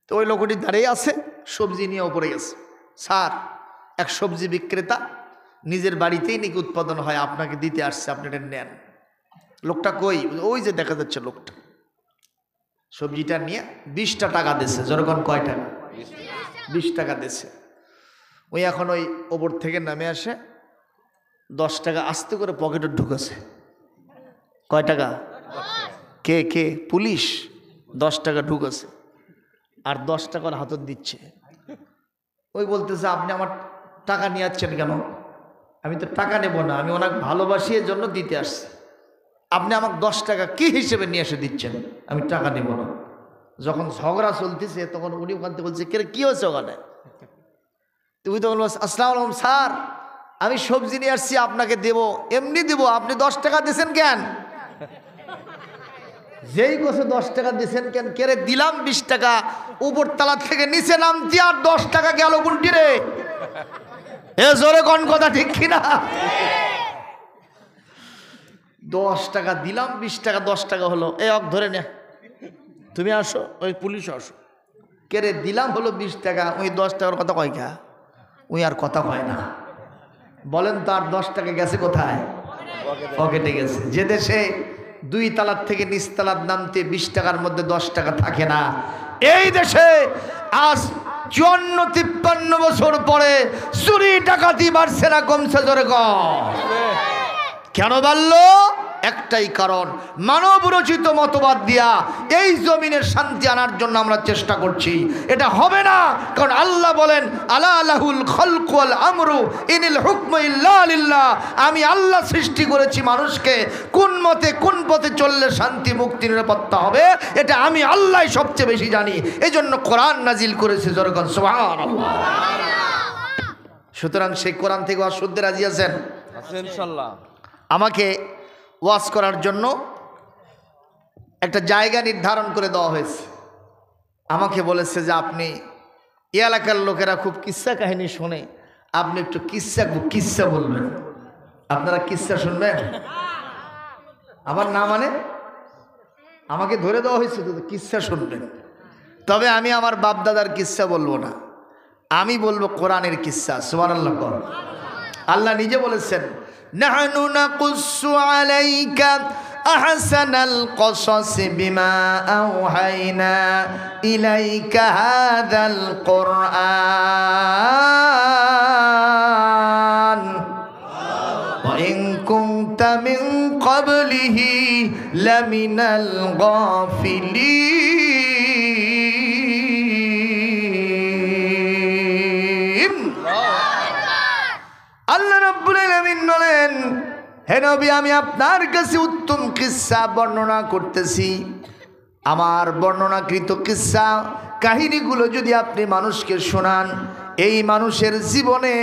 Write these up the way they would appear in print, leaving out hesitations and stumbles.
তো ওই লোকটি দাঁড়িয়ে আছে, সবজি নিয়ে উপরে গেছে। স্যার, এক সবজি বিক্রেতা নিজের বাড়িতেই নাকি উৎপাদন হয়, আপনাকে দিতে আসছে, আপনি এটা নেন। লোকটা কই? ওই যে দেখা যাচ্ছে লোকটা। সবজিটা নিয়ে 20টা টাকা দিয়েছে। যেরকম কয় টাকা? 20 টাকা দিয়েছে। ওই এখন ওই ওপর থেকে নামে আসে 10 টাকা আস্তে করে পকেটে ঢুকেছে। কয় টাকা? কে কে? পুলিশ। 10 টাকা ঢুকেছে আর 10 টাকার হাতত দিচ্ছে। ওই বলতেছে, আপনি আমার টাকা নিয়ে যাচ্ছেন কেন? আমি তো টাকা নেব না, আমি ওনাকে ভালোবাসি, এর জন্য দিতে আসছি। আপনি আমাকে 10 টাকা কি হিসেবে নিয়ে এসে দিচ্ছেন? আমি টাকা নেব না। যখন ঝগড়া চলতেছে তখন উনি ওখান থেকে বলছে, কে কি হয়েছে ওখানে? তুমি তখন বলছো, আসসালামু আলাইকুম স্যার, আমি সবজি নিয়ে আসছি, আপনাকে দেব, এমনি দেব, আপনি 10 টাকা দিয়েছেন কেন? যেই কোসে 10 টাকা দিয়েছেন কেন? কেড়ে দিলাম 20 টাকা, উপর তালা থেকে নিচে নামতি আর 10 টাকা গেল কোনটি রে? এ জোরে কোন কথা ঠিক কিনা? 10 টাকা দিলাম, 20 টাকা 10 টাকা হলো। এ অক ধরে নে, তুমি আসো, ওই পুলিশ আসো। কেড়ে দিলাম হলো 20 টাকা, ওই 10 টাকার কথা কয় খা? ওই আর কথা কয় না। বলেন তো আর 10 টাকা গেছে কোথায়? পকেটে গেছে। যে দেশে 2 তালার থেকে নিচ তালার নামতে 20 টাকার মধ্যে 10 টাকা থাকে না, এই দেশে আজ 54-53 বছর পরে চুরি ডাকাতি বাড়ছে না কমছে? জোরে কম। কেন বাড়লো? একটাই কারণ, মানব রচিত মতবাদ দিয়া এই জমিনের শান্তি আনার জন্য আমরা চেষ্টা করছি। এটা হবে না, কারণ আল্লাহ বলেন, আলা লাহুল খালকু ওয়াল আমরু ইনিল হুকমু ইল্লা লিল্লাহ। আমি আল্লাহ সৃষ্টি করেছি মানুষকে, কোন মতে কোন পথে চললে শান্তি মুক্তি নিরাপত্তা হবে এটা আমি আল্লাহ সবচেয়ে বেশি জানি। এজন্য কোরআন নাজিল করেছে। জোরকান সুবহানাল্লাহ। সুতরাং সেই কোরআন থেকে ওয়াজ শুনতে রাজি আছেন? ইনশাআল্লাহ। আমাকে ওয়াজ করার জন্য একটা জায়গা নির্ধারণ করে দেওয়া হয়েছে। আমাকে বলেছে যে আপনি, এই এলাকার লোকেরা খুব কিস্সা কাহিনী শোনে, আপনি একটু কিস্সা বলবেন। আপনারা কিস্সা শুনবেন? আমার না মানে আমাকে ধরে দেওয়া হয়েছে তো কিস্সা শুনবেন। তবে আমি আমার বাপ দাদার কিস্সা বলবো না, আমি বলবো কোরআনের কিস্সা। সুবহানাল্লাহ। আল্লাহ নিজে বলেছেন, নাহনু নাকুসসু আলাইকা আহসানাল কসস বিমা আওহাইনা ইলাইকা হাযাল কুরআন ওয়া ইন কুনতা মিন ক্বাবলিহি লামিনাল গাফিলিন। আল্লাহ রাব্বুল আলামিন বলেন, হে নবী, আমি আপনার কাছে উত্তম কিস্সা বর্ণনা করতেছি। আমার বর্ণনাকৃত কিস্সা কাহিনীগুলো যদি আপনি মানুষকে শোনান, এই মানুষের জীবনে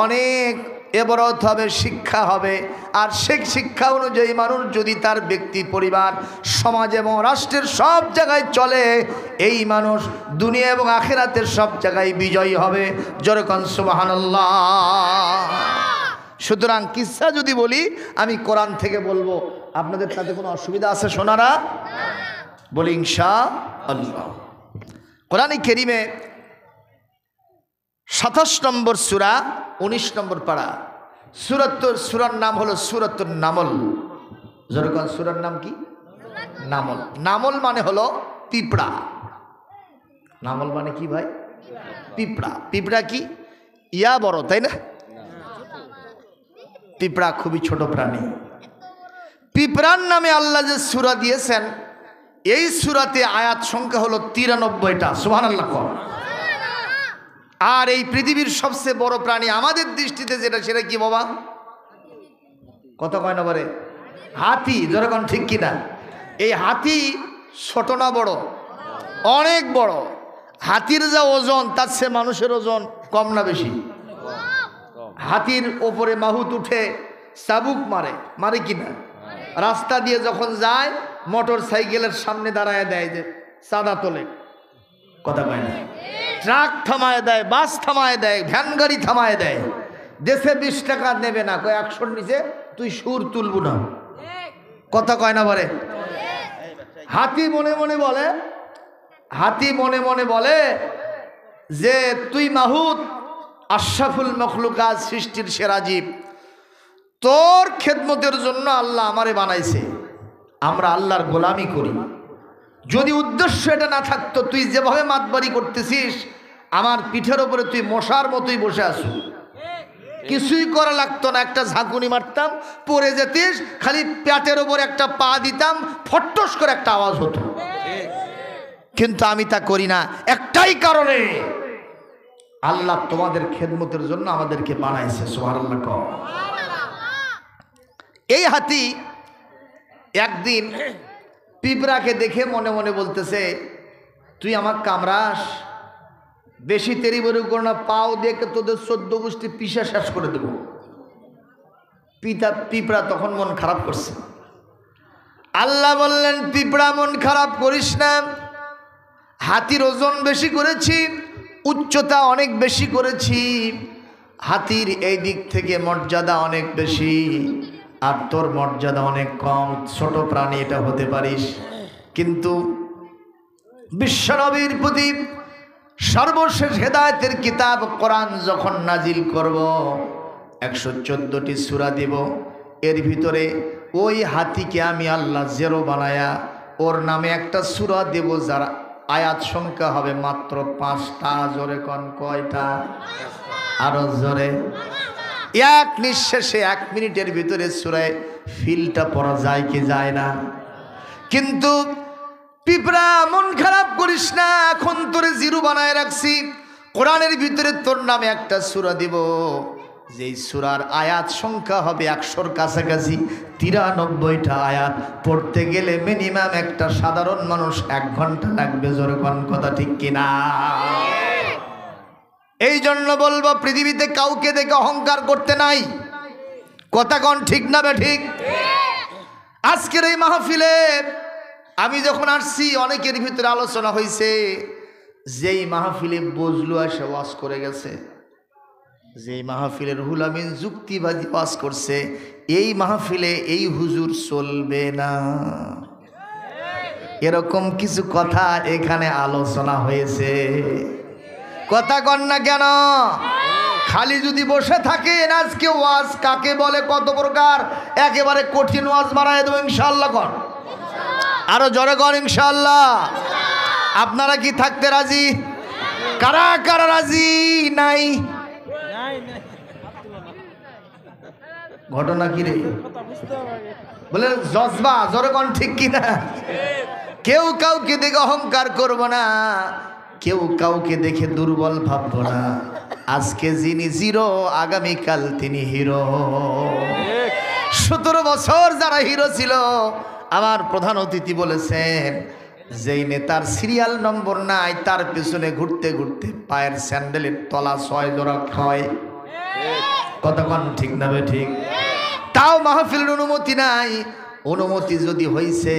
অনেক এবারত হবে, শিক্ষা হবে। আর সেই শিক্ষা অনুযায়ী মানুষ যদি তার ব্যক্তি, পরিবার, সমাজ এবং রাষ্ট্রের সব জায়গায় চলে, এই মানুষ দুনিয়া এবং আখিরাতের সব জায়গায় বিজয়ী হবে। যেরকম সুবহানাল্লাহ। সুতরাং কিসসা যদি বলি, আমি কোরআন থেকে বলবো। আপনাদের তাতে কোনো অসুবিধা আছে শোনারা? বলি ইনশাআল্লাহ। কোরআনে কারীমে 27 নম্বর সূরা 19 নম্বর পারা, সূরার নাম হলো সূরাতুন নামল। যেরকম সূরার নাম কি? নামল। নামল মানে হলো পিঁপড়া। নামল মানে কি ভাই? পিঁপড়া। পিঁপড়া কি ইয়া বড়, তাই না? পিঁপড়া খুবই ছোট প্রাণী। পিঁপড়ার নামে আল্লাহ যে সূরা দিয়েছেন, এই সূরাতে আয়াত সংখ্যা হলো 93টা। সুবহানাল্লাহ। আর এই পৃথিবীর সবচেয়ে বড় প্রাণী আমাদের দৃষ্টিতে যেটা, সেটা কি বাবা? কত কয় নম্বরে? হাতি। যেরকম ঠিক কিনা? এই হাতি ছোট না বড়? অনেক বড়। হাতির যা ওজন তার চেয়ে মানুষের ওজন কম না বেশি? হাতির ওপরে মাহুত উঠে চাবুক মারে কিনা? রাস্তা দিয়ে যখন যায় মোটর সাইকেলের সামনে দাঁড়ায় দেয়, যে চাঁদা তোলে, কথা কয় না? ট্রাক থামায় দেয়, বাস থামায় দেয়, ভ্যান গাড়ি থামায় দেয়। দেশে 20 টাকা নেবে না, কয় 100-র নিচে তুই সুর তুলবো না। কথা কয় না? বলে হাতি মনে মনে বলে, হাতি মনে মনে বলে যে তুই মাহুত আশরাফুল মখলুকাত, সৃষ্টির সেরা জীব, তোর খেদমতের জন্য আল্লাহ আমারে বানাইছে, আমরা আল্লাহর গোলামি করি। যদি উদ্দেশ্য এটা না থাকতো, তুই যেভাবে মাতবাড়ি করতেছিস আমার পিঠের ওপরে তুই মশার মতোই বসে আসু, কিছুই করা লাগতো না, একটা ঝাঁকুনি মারতাম পড়ে যেতিস, খালি পেটের ওপর একটা পা দিতাম, ফট্টস করে একটা আওয়াজ হতো। কিন্তু আমি তা করি না, একটাই কারণে, আল্লাহ তোমাদের খেদমতের জন্য আমাদেরকে বানাইছে। সুবহানাল্লাহ। এই হাতি একদিন পিঁপড়াকে দেখে মনে মনে বলতেছে, তুই আমার কামড়াস, বেশি তেরি বেরু করো না, পাও দেখে তোদের 14 গোষ্ঠী পিষে শেষ করে দেব। পিঁপড়া তখন মন খারাপ করছে। আল্লাহ বললেন, পিঁপড়া মন খারাপ করিস না, হাতির ওজন বেশি করেছি, উচ্চতা অনেক বেশি করেছি, হাতির এই দিক থেকে মর্যাদা অনেক বেশি, আর তোর মর্যাদা অনেক কম, ছোট প্রাণী এটা হতে পারিস। কিন্তু বিশ্বনবীর প্রতি সর্বশেষ হেদায়েতের কিতাব কোরআন যখন নাজিল করব, 114টি সূরা দিব, এর ভিতরে ওই হাতিকে আমি আল্লাহ জেরো বানায়া ওর নামে একটা সূরা দেব, যার আয়াত সংখ্যা হবে মাত্র 5টা। জোরে কোন কয়টা? আরো জোরে। এক নিঃশ্বাসে 1 মিনিটের ভিতরে সূরায়ে ফিলটা পড়া যায় কি যায় না? কিন্তু পিঁপড়া মন খারাপ করিস না, এখন তোরে জিরো বানায় রাখছি, কোরআনের ভিতরে তোর নামে একটা সূরা দিব, যেই সূরার আয়াত সংখ্যা হবে 100-র কাছাকাছি, 93টা আয়াত পড়তে গেলে মিনিমাম একটা সাধারণ মানুষ 1 ঘন্টা লাগবে। জোরে কোন কথা ঠিক কিনা? এই জন্য বলবো, পৃথিবীতে কাউকে দেখে অহংকার করতে নাই। কথা কোন ঠিক না বে ঠিক? আজকের এই মাহফিলে আমি যখন আসছি, অনেকের ভিতরে আলোচনা হয়েছে, যেই মাহফিলে বজলু এসে ওয়াজ করে গেছে, যেই মাহফিলের রুহুল আমিন যুক্তিবাদী ওয়াজ করছে, এই মাহফিলে এই হুজুর চলবে না, এরকম কিছু কথা এখানে আলোচনা হয়েছে। কথা কন না কেন? খালি যদি বসে থাকেন, আজকে ওয়াজ কাকে বলে, কত প্রকার, একেবারে কঠিন ওয়াজ বানায় দেবো ইনশাআল্লাহ। কন আরো জোরে কন ইনশাআল্লাহ। আপনারা কি থাকতে রাজি? কারা কারা রাজি নাই? ঘটনা কি রে? বলে জজবা। জোরে কন ঠিক কিনা? কেউ কাউকে দেখে অহংকার করব না, কেউ কাউকে দেখে দুর্বল ভাবব না। আজকে যিনি জিরো, আগামীকাল তিনি হিরো। 17 বছর যারা হিরো ছিল, আমার প্রধান অতিথি বলেছেন, যেই নেতার সিরিয়াল নম্বর নাই, তার পিছনে ঘুরতে ঘুরতে পায়ের স্যান্ডেলের তলা 6 জোড়া ক্ষয়। কতক্ষণ ঠিক না বে ঠিক? তাও মাহফিলের অনুমতি নাই। অনুমতি যদি হয়েছে,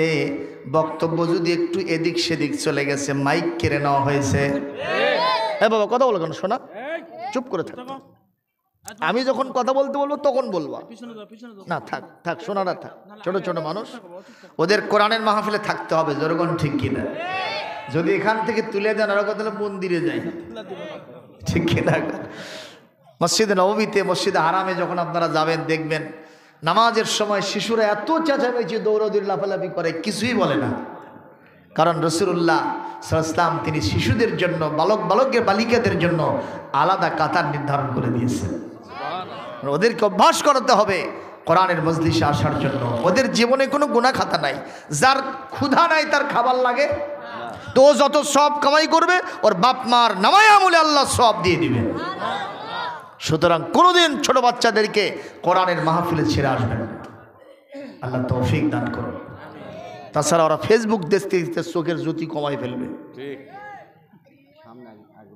বক্তব্য যদি একটু এদিক সেদিক চলে গেছে, মাইক কেড়ে নেওয়া হয়েছে। হ্যাঁ বাবা, কথা বলো কেন? শোনা, চুপ করে থাক। আমি যখন কথা বলতে বলবো তখন বলবো না, থাক থাক, শোনারা থাক। ছোট ছোট মানুষ, ওদের কোরআনের মাহফিলে থাকতে হবে। জোরগণ ঠিক কিনা? যদি এখান থেকে তুলে দেন, ওরা কথা মন্দিরে যায়, ঠিক কিনা? মসজিদে নববীতে, মসজিদে হারামে যখন আপনারা যাবেন, দেখবেন নামাজের সময় শিশুরা এত চেঁচামেচি, দৌড়দৌড়ি, লাফালাফি করে, কিছুই বলে না। কারণ রাসূলুল্লাহ সাল্লাল্লাহু আলাইহি ওয়াসাল্লাম তিনি শিশুদের জন্য, বালকের বালিকাদের জন্য আলাদা কাতার নির্ধারণ করে দিয়েছেন। ওদেরকে অভ্যাস করতে হবে কোরআনের মজলিসে আসার জন্য। ওদের জীবনে কোনো গুনাহ খাতা নাই। যার ক্ষুধা নাই, তার খাবার লাগে, তো যত সব কামাই করবে, ওর বাপ মার নামায় আমলে আল্লাহ সব দিয়ে দিবে। সুতরাং কোনোদিন ছোট বাচ্চাদেরকে কোরআনের মাহফিলে ছেড়ে আসবেন না। আল্লাহ তৌফিক দান করুন। তাছাড়া ওরা ফেসবুক দেখতে দেখতে চোখের জ্যোতি কমাই ফেলবে।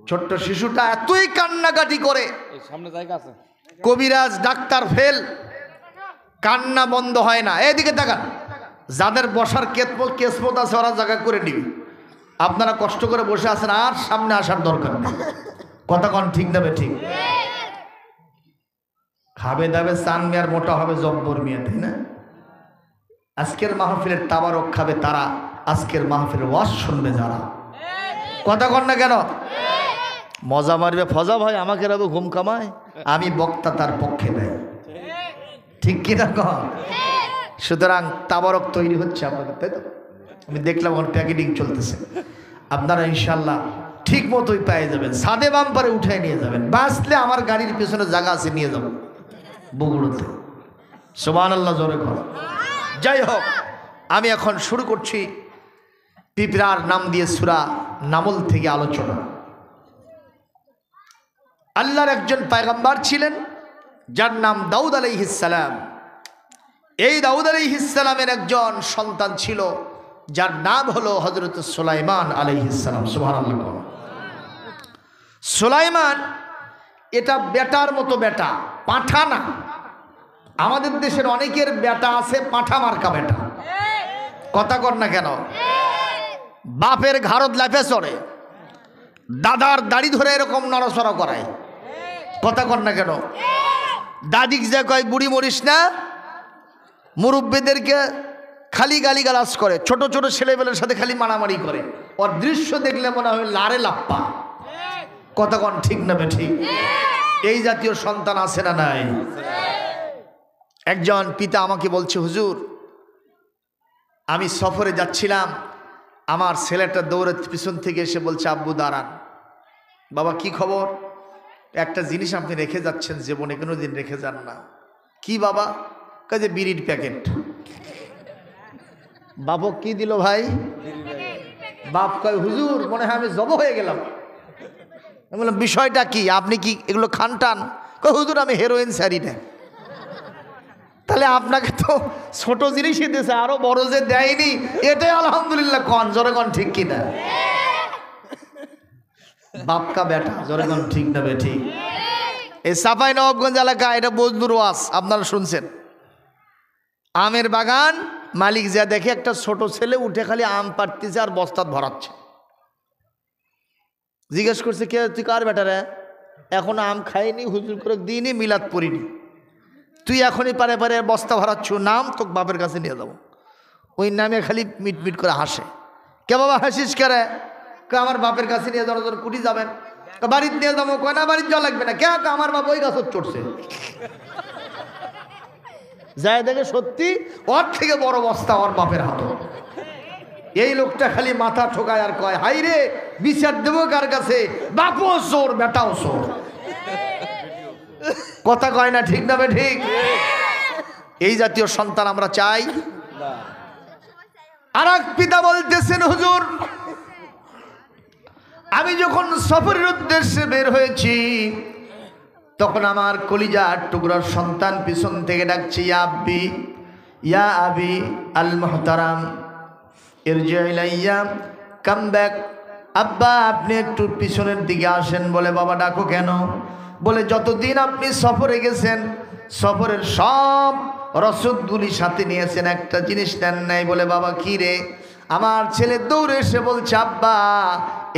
ছোট্ট শিশুটা এতই কান্নাকাটি করে, কবিরাজ ডাক্তার ফেল, কান্না বন্ধ হয় না। এদিকে তাকান, যাদের বসার কেসমত আছে ওরা জায়গা করে নিবি। আপনারা কষ্ট করে বসে আছেন, আর সামনে আসার দরকার নেই। কথা কন ঠিক না? ঠিক। খাবে দাবে চান মিয়ার, মোটা হবে জব্বর মিয়া, তাই না? আজকের মাহফিলের তাবারক খাবে তারা, আজকের মাহফিলের ওয়াজ শুনবে যারা। কথা কন না কেন? মজা মারবে ফজা ভাই, আমাকে রাবো ঘুম কামায়, আমি বক্তা তার পক্ষে নেই, ঠিক কিনা কন? সুতরাং তাবারক তৈরি হচ্ছে আপনাদের, তাই তো? আমি দেখলাম ওর প্যাকেটিং চলতেছে, আপনারা ইনশাল্লাহ ঠিক মতোই পেয়ে যাবেন, সাদে বাম্পারে উঠে নিয়ে যাবেন, বাঁচলে আমার গাড়ির পেছনে জায়গা আছে নিয়ে যাবো বগুড়োতে। সুবহানাল্লাহ, জোরে কর। যাই হোক, আমি এখন শুরু করছি পিঁপড়ার নাম দিয়ে সূরা নামল থেকে আলোচনা। আল্লাহর একজন পয়গম্বর ছিলেন যার নাম দাউদ আলাইহিস সালাম। এই দাউদ আলাইহিস সালামের একজন সন্তান ছিল যার নাম হলো হযরত সুলাইমান আলাইহিস সালাম। সুবহানাল্লাহ। সুলাইমান এটা বেটার মতো বেটা, পাঁঠা না। আমাদের দেশের অনেকের বেটা আছে পাঁঠা মার্কা বেটা, কথা কর না কেন? বাপের ঘাড়ত লাফে চড়ে, দাদার দাড়ি ধরে এরকম নড়াচড়া করায়, কথা কর না কেন? দাদিক যে কয় বুড়ি মরিস না, মুরব্বীদেরকে খালি গালিগালাজ করে, ছোট ছোট ছেলেবেলের সাথে খালি মারামারি করে, ওর দৃশ্য দেখলে মনে হয় লারে লাপ্পা, কথা কন ঠিক না ঠিক? এই জাতীয় সন্তান আছে না নাই? একজন পিতা আমাকে বলছে, হুজুর আমি সফরে যাচ্ছিলাম, আমার ছেলেটা দৌড়ে পিছন থেকে এসে বলছে, আব্বু দাঁড়ান। বাবা কি খবর? একটা জিনিস আপনি রেখে যাচ্ছেন, জীবনে কোনো দিন রেখে যান না। কি বাবা? কাজে বিড়ির প্যাকেট। বাবু কি দিল ভাই? বাপ কয়, হুজুর মনে হয় আমি জব হয়ে গেলাম। আমি বললাম বিষয়টা কি, আপনি কি এগুলো খান টান? কয় হুজুর আমি হেরোইন সারি না। তাহলে আপনাকে তো ছোট জিনিসই দিয়েছে, আরো বড় যে দেয়নি, এটাই আলহামদুলিল্লাহ কন, জোরে কন ঠিক কিনা? বাপকা বেটা, জোরে কন ঠিক না ঠিক? এই চাঁপাই নবাবগঞ্জ এলাকা, এটা বজলুর ওয়াজ আপনারা শুনছেন। আমের বাগান মালিক যা দেখে একটা ছোট ছেলে উঠে খালি আম পাড়তেছে আর বস্তাত ভরাচ্ছে। জিজ্ঞেস করছে, কে তুই কার বেটা রে? এখনো আম খাইনি, হুজুর করে দিইনি, মিলাদ পড়িনি, তুই এখনই পারে পারে বস্তা ভরাচ্ছ, নাম তোকে বাপের কাছে নিয়ে যাবো। ওই নামে খালি মিট মিট করে হাসে। কে বাবা হাসিস করে? আমার বাপের কাছে নিয়ে যাওয়ার জন্য কুটি যাবেন, বাড়িতে নিয়ে যাবো। কয় না বাড়িতে যাওয়া লাগবে না। কে? আমার বাবা ওই গাছ চড়ছে। যায় দেখে সত্যি ওর থেকে বড় বস্তা ওর বাপের হাত। এই লোকটা খালি মাথা ঠোকায় আর কয়, হাই রে বিচার দেবো কার কাছে? বাপও চোর, বেটাও চোর, কথা কয় না ঠিক না ঠিক? এই জাতীয় সন্তান আমরা চাই। আর এক পিতা বলতেছেন, হুজুর আমি যখন সফরের উদ্দেশ্যে বের হয়েছি, তখন আমার কলিজার টুকরার সন্তান পিছন থেকে ডাকছে, ইয়া আব্বি ইয়া আবি আল মুহতারাম ইরজি ইলাইয়া, কাম ব্যাক। আব্বা আপনি একটু পিছনের দিকে আসেন। বলে বাবা ডাকো কেন? বলে যতদিন আপনি সফরে গেছেন, সফরের সব রসদগুলি সাথে নিয়েছেন, একটা জিনিস নেন নাই। বলে বাবা কি রে? আমার ছেলে দৌড়ে এসে বলছে, আব্বা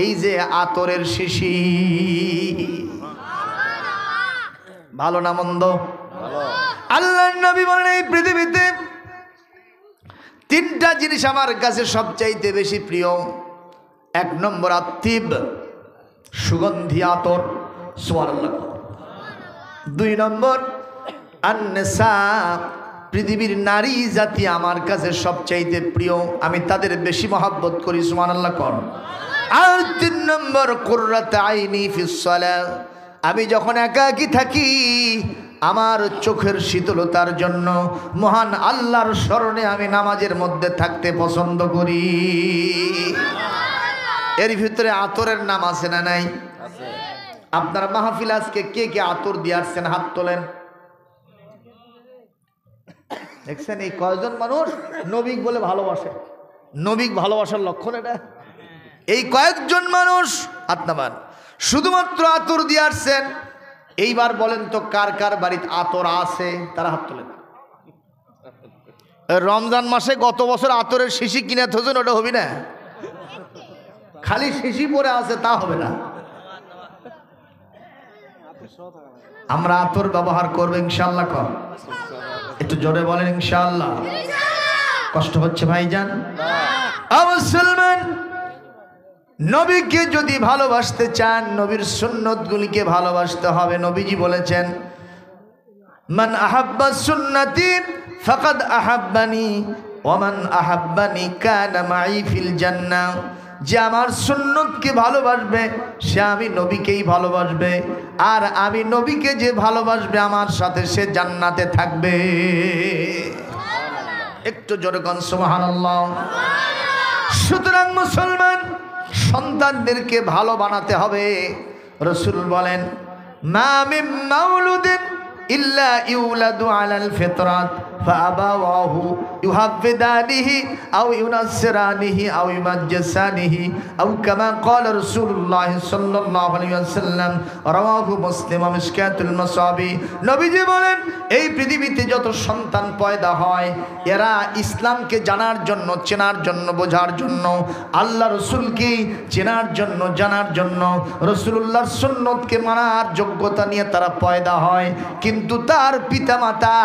এই যে আতরের শিশি। ভালো না মন্দ? আল্লাহর নবী বলেন, এই পৃথিবীতে তিনটা জিনিস আমার কাছে সবচাইতে বেশি প্রিয়। এক নম্বর আত্তিব, সুগন্ধি আতর, সুবহানাল্লাহ। দুই নম্বর আন-নিসা, পৃথিবীর নারী জাতি আমার কাছে সবচাইতে প্রিয়, আমি তাদের বেশি মহব্বত করি, সুবহানাল্লাহ কর। আর তিন নম্বর কুররাত আইনি ফিস সালাহ, আমি যখন একাকী থাকি আমার চোখের শীতলতার জন্য মহান আল্লাহর স্মরণে আমি নামাজের মধ্যে থাকতে পছন্দ করি। এর ভিতরে আতরের নাম আছে না নাই? আপনার মাহফিল আজকে কে কে আতর দিয়ে আসছেন? হাত তোলেন। দেখছেন এই কয়জন মানুষ নবীক বলে ভালোবাসে? নবীক ভালোবাসার লক্ষণ এটা। এই কয়েকজন মানুষ হাত নামান, শুধুমাত্র আতর দিয়ে আসছেন। এইবার বলেন তো কার কার বাড়িতে আতর আছে? তারা হাত তোলেন। রমজান মাসে গত বছর আতরের শিশি কিনে থোছেন, ওটা হবি না? খালি শিশি পরে আছে তা হবে না। আমরা আতর ব্যবহার করবো ইনশাআল্লাহ। কর একটু জোরে বলেন ইনশাআল্লাহ। কষ্ট হচ্ছে ভাইজান? মুসলমান নবীকে যদি ভালোবাসতে চান নবীর সুন্নতগুলিকে ভালোবাসতে হবে। নবীজি বলেছেন, মান আহাব্বা সুন্নতি ফাকাদ আহাব্বানি ওয়া মান আহাব্বানি কানা মাই ফিল জান্নাহ। যে আমার সুন্নতকে ভালোবাসবে সে আমি নবীকেই ভালোবাসবে, আর আমি নবীকে যে ভালোবাসবে আমার সাথে সে জান্নাতে থাকবে। একটু জোরে কোন সুবহানাল্লাহ। সুতরাং মুসলমান সন্তানদেরকে ভালো বানাতে হবে। রাসূল বলেন, মা মিন মাউলুদিন ইল্লা ইউলাদু আলাল ফিতরাত ফাআবাওয়াহু ইউহাফিদানিহি আও ইউনাসসিরানিহি আও ইউমাজ্জিসানিহি আও কামা ক্বালা রাসূলুল্লাহ সাল্লাল্লাহু আলাইহি ওয়াসাল্লাম, রাওয়াহু মুসলিম ওয়া মিশকাতুল মাসাবি। নবীজি বলেন, এই পৃথিবীতে যত সন্তান পয়দা হয় এরা ইসলামকে জানার জন্য, চেনার জন্য, বোঝার জন্য, আল্লাহ রসুলকে চেনার জন্য, জানার জন্য, রসুলুল্লাহর সুন্নতকে মানার যোগ্যতা নিয়ে তারা পয়দা হয়। কিন্তু তার পিতামাতা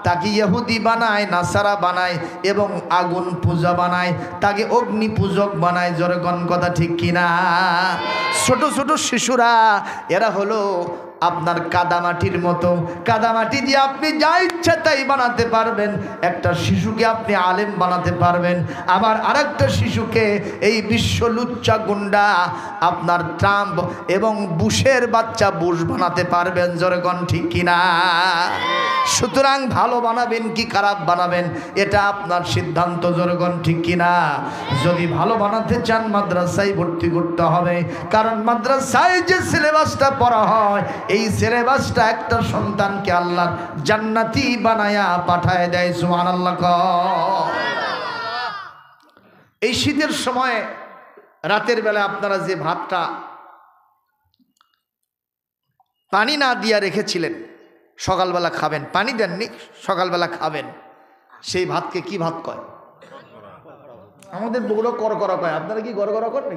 তাকে ইহুদি বানায়, নাসারা বানায় এবং আগুন পূজা বানায়, তাকে অগ্নি পূজক বানায়। জোরে কোন কথা ঠিক কিনা? ছোট ছোট শিশুরা এরা হলো আপনার কাদামাটির মতো। কাদামাটি দিয়ে আপনি যা ইচ্ছা তাই বানাতে পারবেন। একটা শিশুকে আপনি আলেম বানাতে পারবেন, আবার আরেকটা শিশুকে এই বিশ্ব লুচ্চা গুন্ডা আপনার ট্রাম্প এবং বুশের বাচ্চা বুশ বানাতে পারবেন। জোরে কোন ঠিক কিনা? সুতরাং ভালো বানাবেন কি খারাপ বানাবেন এটা আপনার সিদ্ধান্ত। জোরে কোন ঠিক কিনা? যদি ভালো বানাতে চান মাদ্রাসায় ভর্তি করতে হবে, কারণ মাদ্রাসায় যে সিলেবাসটা পড়া হয় এই সিলেবাসটা একটা সন্তানকে আল্লাহ জান্নাতি বানায়া পাঠায় দেয়। সুবহানাল্লাহ। এই শীতের সময় রাতের বেলা আপনারা যে ভাতটা পানি না দিয়া রেখেছিলেন সকালবেলা খাবেন, পানি দেননি, সকালবেলা খাবেন, সেই ভাতকে কি ভাত কয়? আমাদের বগুড়ো করকরা কয়। আপনারা কি গড়গড়া করেন?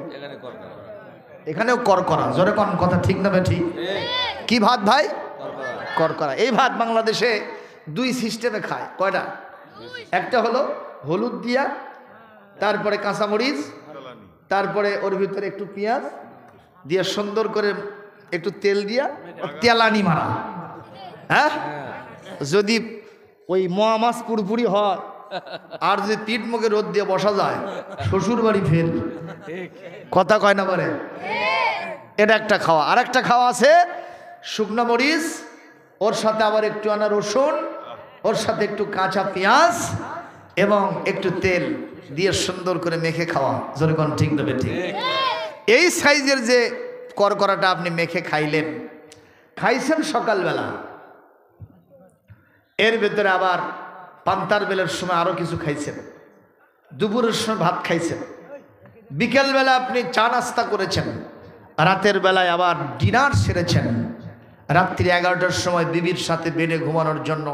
এখানেও করকরা। জোরে কোন কথা ঠিক না ঠিক? কি ভাত ভাই? করকরা। এই ভাত বাংলাদেশে দুই সিস্টেমে খায়। কয়টা? একটা হলো হলুদ দিয়া, তারপরে কাঁচামরিচ, তারপরে ওর ভিতরে একটু পেঁয়াজ দিয়ে সুন্দর করে একটু তেল দিয়া তেলানি মারা। হ্যাঁ, যদি ওই মোয়া মাছ পুরপুরি হয় আর যদি পিঠ মুখে রোদ দিয়ে বসা যায় শ্বশুর বাড়ি ফের। কথা কয় না বলে? এটা একটা খাওয়া। আর একটা খাওয়া আছে শুকনো মরিচ, ওর সাথে আবার একটু আনা রসুন, ওর সাথে একটু কাঁচা পেঁয়াজ এবং একটু তেল দিয়ে সুন্দর করে মেখে খাওয়া। জোরে কোন ঠিক দেবে ঠিক? এই সাইজের যে করকরাটা আপনি মেখে খাইলেন, খাইছেন সকালবেলা, এর ভেতরে আবার পান্তার বেলার সময় আরো কিছু খাইছেন, দুপুরের সময় ভাত খাইছেন, বিকেলবেলা আপনি চা নাস্তা করেছেন, রাতের বেলায় আবার ডিনার সেরেছেন, রাত্রি 11টার সময় বিবির সাথে বেডে ঘুমানোর জন্য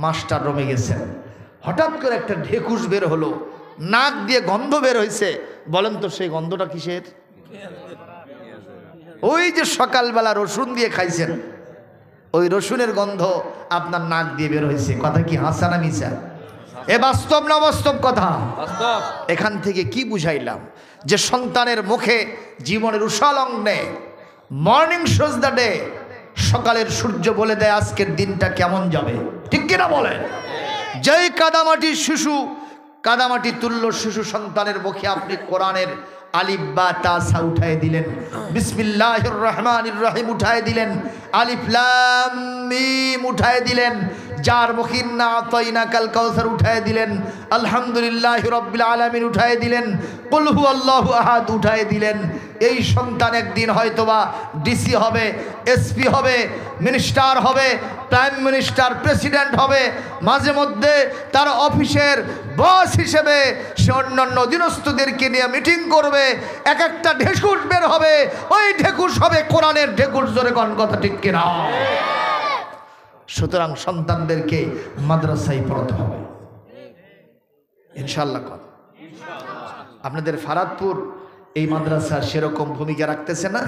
মাস্টার রুমে গেছেন। হঠাৎ করে একটা ঢেকুশ বের হলো, নাক দিয়ে গন্ধ বের হয়েছে। বলেন তো সেই গন্ধটা কিসের? ওই যে সকালবেলা রসুন দিয়ে খাইছেন, ওই রসুনের গন্ধ আপনার নাক দিয়ে বের হয়েছে। কথা কি হাসা না মিছা? এ বাস্তব না বাস্তব কথা? এখান থেকে কি বুঝাইলাম? যে সন্তানের মুখে জীবনের উষালগ্নে মর্নিং শোজ দ্য ডে, সকালের সূর্য বলে দেয় আজকের দিনটা কেমন যাবে। ঠিক কিনা বলেন? যেই কাদামাটির শিশু, কাদামাটি তুল্য শিশু সন্তানের মুখে আপনি কোরআনের আলিফ বা তা সা উঠায় দিলেন, বিসমিল্লাহির রহমানির রহিম উঠায় দিলেন, আলিফ লাম মিম উঠায় দিলেন, যার মুখিন্না আতাইনা কাল কাউসার উঠায় দিলেন, আলহামদুলিল্লাহি রাব্বিল আলামিন উঠায় দিলেন, কুল হু আল্লাহু আহাদ উঠায় দিলেন। এই সন্তান একদিন হয়তোবা ডিসি হবে, এসপি হবে, মিনিস্টার হবে, প্রাইম মিনিস্টার, প্রেসিডেন্ট হবে। মাঝে মধ্যে তার অফিসের বস হিসেবে সে অন্যান্য অধীনস্থদেরকে নিয়ে মিটিং করবে। এক একটা ঢেকুশ বের হবে, ওই ঢেকুশ হবে কোরআনের ঢেকুশ। জোরে কোন কথা ঠিক কিনা? সুতরাং সন্তানদেরকে মাদ্রাসায় পড়াতে হবে ইনশাআল্লাহ। আপনাদের ফারাদপুর এই মাদ্রাসা সেরকম ভূমিকা রাখতেছে না?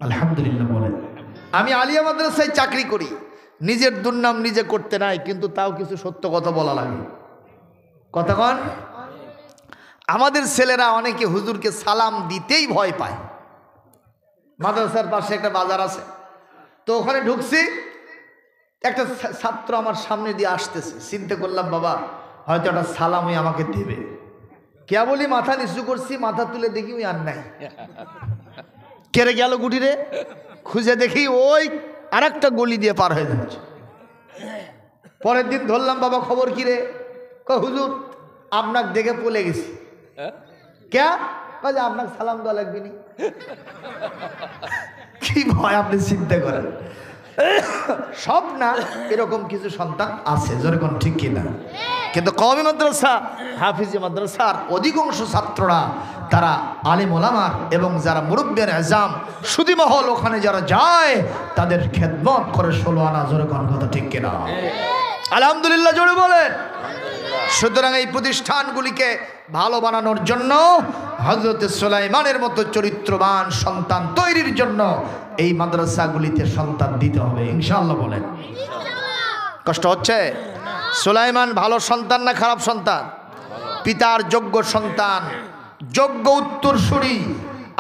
আলহামদুলিল্লাহ বলেন। আমি আলিয়া মাদ্রাসায় চাকরি করি, নিজের দুর্নাম নিজে করতে নাই, কিন্তু তাও কিছু সত্য কথা বলা লাগে। কথা কন? আমাদের ছেলেরা অনেকে হুজুরকে সালাম দিতেই ভয় পায়। মাদ্রাসার পাশে একটা বাজার আছে, তো ওখানে ঢুকছি, একটা ছাত্র আমার সামনে দিয়ে আসতেছে, চিন্তা করলাম বাবা হয়তো একটা সালামই আমাকে দেবে। কে বলি মাথা নিচু করছি, মাথা তুলে দেখি ওই আর নাই। কেড়ে গেল গুটিরে, খুঁজে দেখি ওই আর একটা গলি দিয়ে পার হয়ে যাচ্ছে। পরের দিন ধরলাম, বাবা খবর কি রে? হুজুর আপনাকে দেখে পলে গেছি। কে? কাজে আপনাকে সালাম দেওয়া লাগবে নি। কি ভয় আপনি চিন্তা করেন। সব না, এরকম কিছু সন্তান আছে, যেরকম ঠিক কিনা। কিন্তু কওমি মাদ্রাসা, হাফিজি মাদ্রাসার অধিকাংশ ছাত্ররা তারা আলিম ওলামার এবং যারা মুরব্বিয়ান আজম সুদী মহল ওখানে যারা যায় তাদের খেদমত করে 16 আনা, যেরকম কথা ঠিক কিনা। আলহামদুলিল্লাহ জোরে বলেন। সুতরাং এই প্রতিষ্ঠানগুলিকে ভালো বানানোর জন্য, হযরত সুলাইমানের মতো চরিত্রবান সন্তান তৈরির জন্য এই মাদ্রাসাগুলিতে সন্তান দিতে হবে ইনশাআল্লাহ। বলেন কষ্ট হচ্ছে? সুলাইমান ভালো সন্তান না খারাপ সন্তান? পিতার যোগ্য সন্তান, যোগ্য উত্তরসূরি।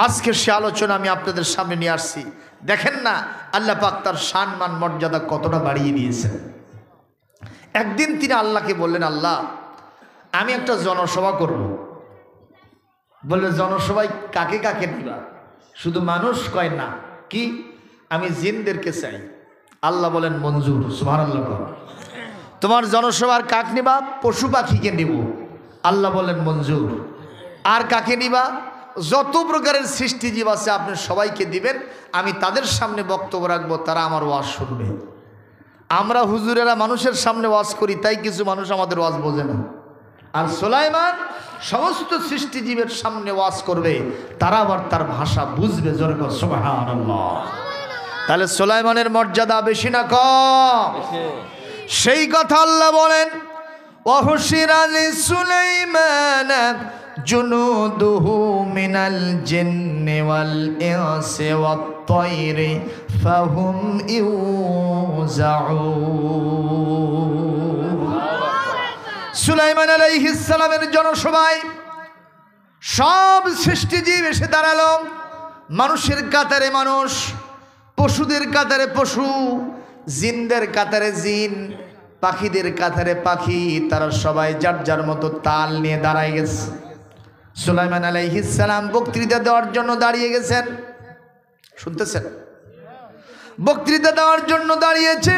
আজকে সে আলোচনা আমি আপনাদের সামনে নিয়ে আসছি। দেখেন না আল্লাহ পাক তার সম্মান মর্যাদা কতটা বাড়িয়ে দিয়েছেন। একদিন তিনি আল্লাহকে বললেন, আল্লাহ আমি একটা জনসভা করব। বললেন জনসভায় কাকে কাকে দিবা? শুধু মানুষ কয় না, কি আমি জিনদেরকে চাই। আল্লাহ বলেন মঞ্জুর, সুবহানাল্লাহ। তোমার জনসভার কাক নিবা? পশু পাখিকে নিব। আল্লাহ বলেন মঞ্জুর। আর কাকে নিবা? যত প্রকারের সৃষ্টিজীব আছে আপনি সবাইকে দিবেন, আমি তাদের সামনে বক্তব্য রাখবো, তারা আমার ওয়াজ শুনবে। আমরা হুজুরেরা মানুষের সামনে ওয়াজ করি, তাই কিছু মানুষ আমাদের ওয়াজ বোঝে না। আর সুলাইমান সমস্ত সৃষ্টিজীবের সামনে ওয়াজ করবে, তারা আবার তার ভাষা বুঝবে। জোরে বল সুবহানাল্লাহ। তাহলে সুলাইমানের মর্যাদা বেশি না কম? সেই কথা আল্লাহ বলেন, ওয়াহুশিরা লিসুলাইমান জুনুদুহু মিনাল জিন্নি ওয়াল ইনসি ওয়াত তায়রি ফাহুম ইউজাউন। সুলাইমান আলাইহিস সালামের জনসভায় সব সৃষ্টিজীব এসে দাঁড়ালো। মানুষের কাতারে মানুষ, পশুদের কাতারে পশু, জিনদের কাতারে জিন, পাখিদের কাতারে পাখি। তারা সবাই যার যার মতো তাল নিয়ে দাঁড়ায় গেছে। সুলাইমান আলাইহিস সালাম বক্তৃতা দেওয়ার জন্য দাঁড়িয়ে গেছেন। শুনতেছেন? বক্তৃতা দেওয়ার জন্য দাঁড়িয়েছে,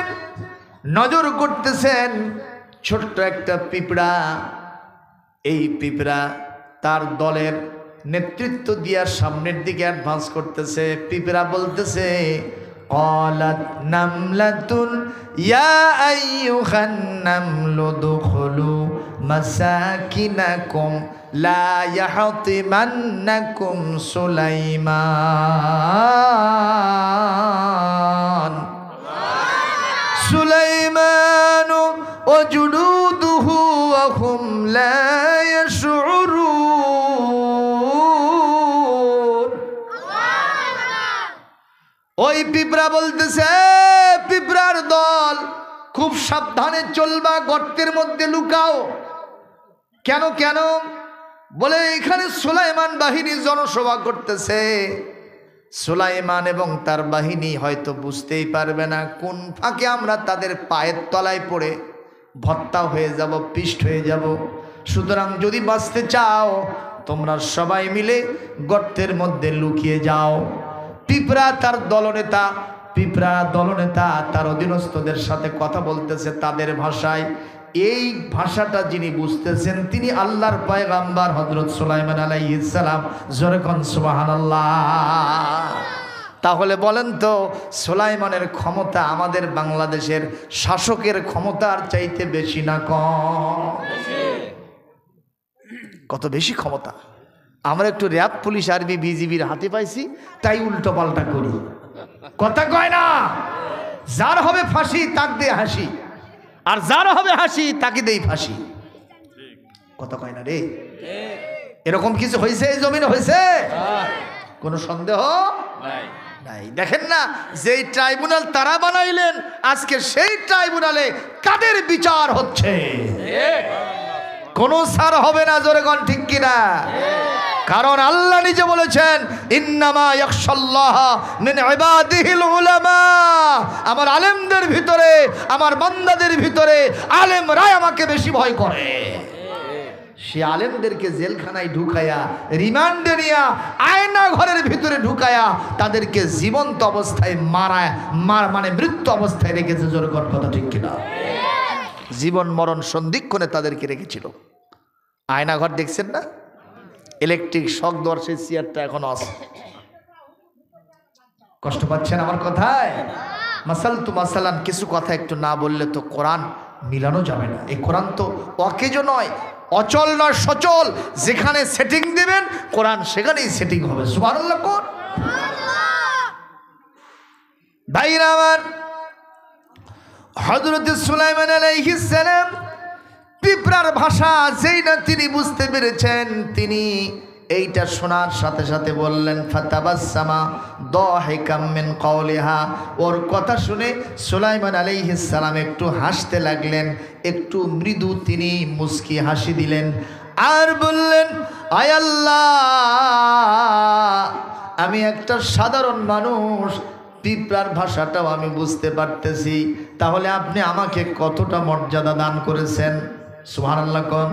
নজর করতেছেন ছোট্ট একটা পিঁপড়া। এই পিঁপড়া তার দলের নেতৃত্ব দিয়ে সামনের দিকে অ্যাডভান্স করতেছে। পিঁপড়া বলতেছে, قالت نملة يا أيها النمل ادخلوا مساكنكم لا يحطمنكم سليمان وجنوده وهم لا يشعرون। ওই পিঁপড়া বলতেছে, পিঁপড়ার দল খুব সাবধানে চলবা, গর্তের মধ্যে লুকাও। কেন কেন? বলে এখানে সুলাইমান বাহিনী জনসভা করতেছে। সুলাইমান এবং তার বাহিনী হয়তো বুঝতেই পারবে না কোন ফাঁকে আমরা তাদের পায়ের তলায় পড়ে ভর্তা হয়ে যাব, পিষ্ট হয়ে যাব। সুতরাং যদি বাঁচতে চাও তোমরা সবাই মিলে গর্তের মধ্যে লুকিয়ে যাও। পিঁপড়া তার দলনেতা তার অধীনস্থদের সাথে কথা বলতেছে তাদের ভাষায়। এই ভাষাটা যিনি বুঝতেছেন তিনি আল্লাহর পয়গাম্বার হযরত সুলাইমান আলাইহিস সালাম। জোরে কোন সুবহানাল্লাহ। তাহলে বলেন তো সুলাইমানের ক্ষমতা আমাদের বাংলাদেশের শাসকের ক্ষমতার চাইতে বেশি না কম? কত বেশি ক্ষমতা। আমরা একটু র্যাব, পুলিশ, আর্মি, বিজিবির হাতে পাইছি, তাই উল্টো পাল্টা করি। কথা কয় না, যার হবে ফাঁসি তাক দিয়ে হাসি, আর যার হবে হাসি তাকে দেই ফাঁসি। কথা কয় না রে। এরকম কিছু হয়েছে এই জমিনে? হয়েছে? কোনো সন্দেহ নাই। দেখেন না, যেই ট্রাইব্যুনাল তারা বানাইলেন, আজকে সেই ট্রাইব্যুনালে কাদের বিচার হচ্ছে? কোনো ছাড় হবে না, জোরে কোন ঠিক কিনা? কারণ আল্লাহ নিজে বলেছেন ইন্নামা ইয়াখশাল্লাহ মিন ইবাদিহিল উলামা, আমার আলেমদের ভিতরে, আমার বান্দাদের ভিতরে আলেমরাই আমাকে বেশি ভয় করে। সে আলেমদেরকে জেলখানায় ঢুকায়া, রিমান্ডে নিয়া, আয়না ঘরের ভিতরে ঢুকায়া তাদেরকে জীবন্ত অবস্থায় মানে মৃত্যু অবস্থায় রেখেছে, জোরে কোন কথা ঠিক কিনা? জীবন মরণ সন্ধিক্ষণে তাদেরকে রেখেছিল। আয়নাঘর দেখছেন না? ইলেকট্রিক শক দেওয়ার সেই চেয়ারটা এখনো আছে। কষ্ট পাচ্ছেন আমার কথায়? মাসাল তু মাসালান, কিছু কথা একটু না বললে তো কোরআন মিলানো যাবে না। এই কোরআন তো অকেজ নয়, অচল নয়, সচল। যেখানে সেটিং দিবেন কোরআন সেখানেই সেটিং হবে। সুবহানাল্লাহ কোন ভাইরা আমার, হযরত সুলাইমান আলাইহিস সালাম পিঁপড়ার ভাষা যেই না তিনি বুঝতে পেরেছেন, তিনি এইটা শোনার সাথে সাথে বললেন ফাতাবাসসামা দাহিকাম মিন কাওলিহা। ওর কথা শুনে সুলাইমান আলাইহিস সালাম একটু হাসতে লাগলেন, একটু মৃদু তিনি মুস্কি হাসি দিলেন আর বললেন, আয় আল্লাহ, আমি একটা সাধারণ মানুষ, পিঁপড়ার ভাষাটাও আমি বুঝতে পারতেছি, তাহলে আপনি আমাকে কতটা মর্যাদা দান করেছেন। সুবহানাল্লাহ কোন।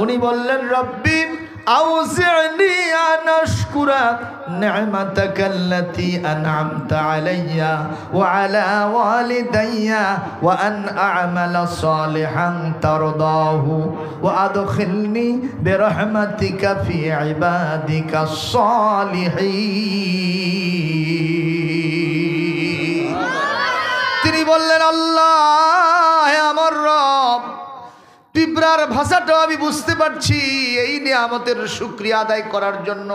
উনি বললেন, রব্বি আউজি'নি আন আশকুরা নি'মাতাকাল্লাতী আন'আমতা আলাইয়া ওয়া আলা ওয়ালিদাইয়া ওয়া আন আ'মালা সালিহান তারদাহু ওয়া আদখিলনি বিরহমাতিকা ফি ইবাদিকাস সালিহিন। তিনি বললেন, আল্লাহ আমার রব, পিঁপড়ার ভাষাটাও আমি বুঝতে পারছি, এই নিয়ামতের শুকরিয়া আদায় করার জন্য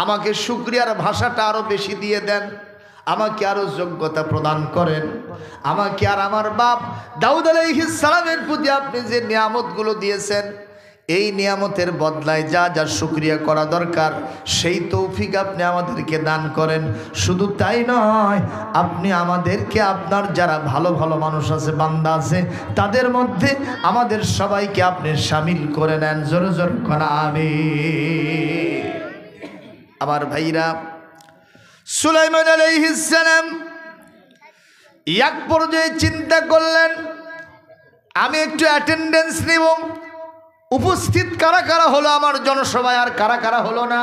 আমাকে শুকরিয়ার ভাষাটা আরো বেশি দিয়ে দেন, আমাকে আরো যোগ্যতা প্রদান করেন, আমাকে আর আমার বাপ দাউদ আলাইহিস সালামের প্রতি আপনি যে নিয়ামতগুলো দিয়েছেন, এই নিয়ামতের বদলায় যা যা শুকরিয়া করা দরকার সেই তৌফিক আপনি আমাদেরকে দান করেন। শুধু তাই নয়, আপনি আমাদেরকে আপনার যারা ভালো ভালো মানুষ আছে, বান্দা আছে, তাদের মধ্যে আমাদের সবাইকে আপনি শামিল করে নেন। জোরে জোরে কোন আমিন। আমার ভাইরা, সুলাইমান আলাইহিস সালাম এক পর্যায়ে চিন্তা করলেন, আমি একটু অ্যাটেন্ডেন্স নিব, উপস্থিত কারা কারা হলো আমার জনসভায় আর কারা কারা হলো না,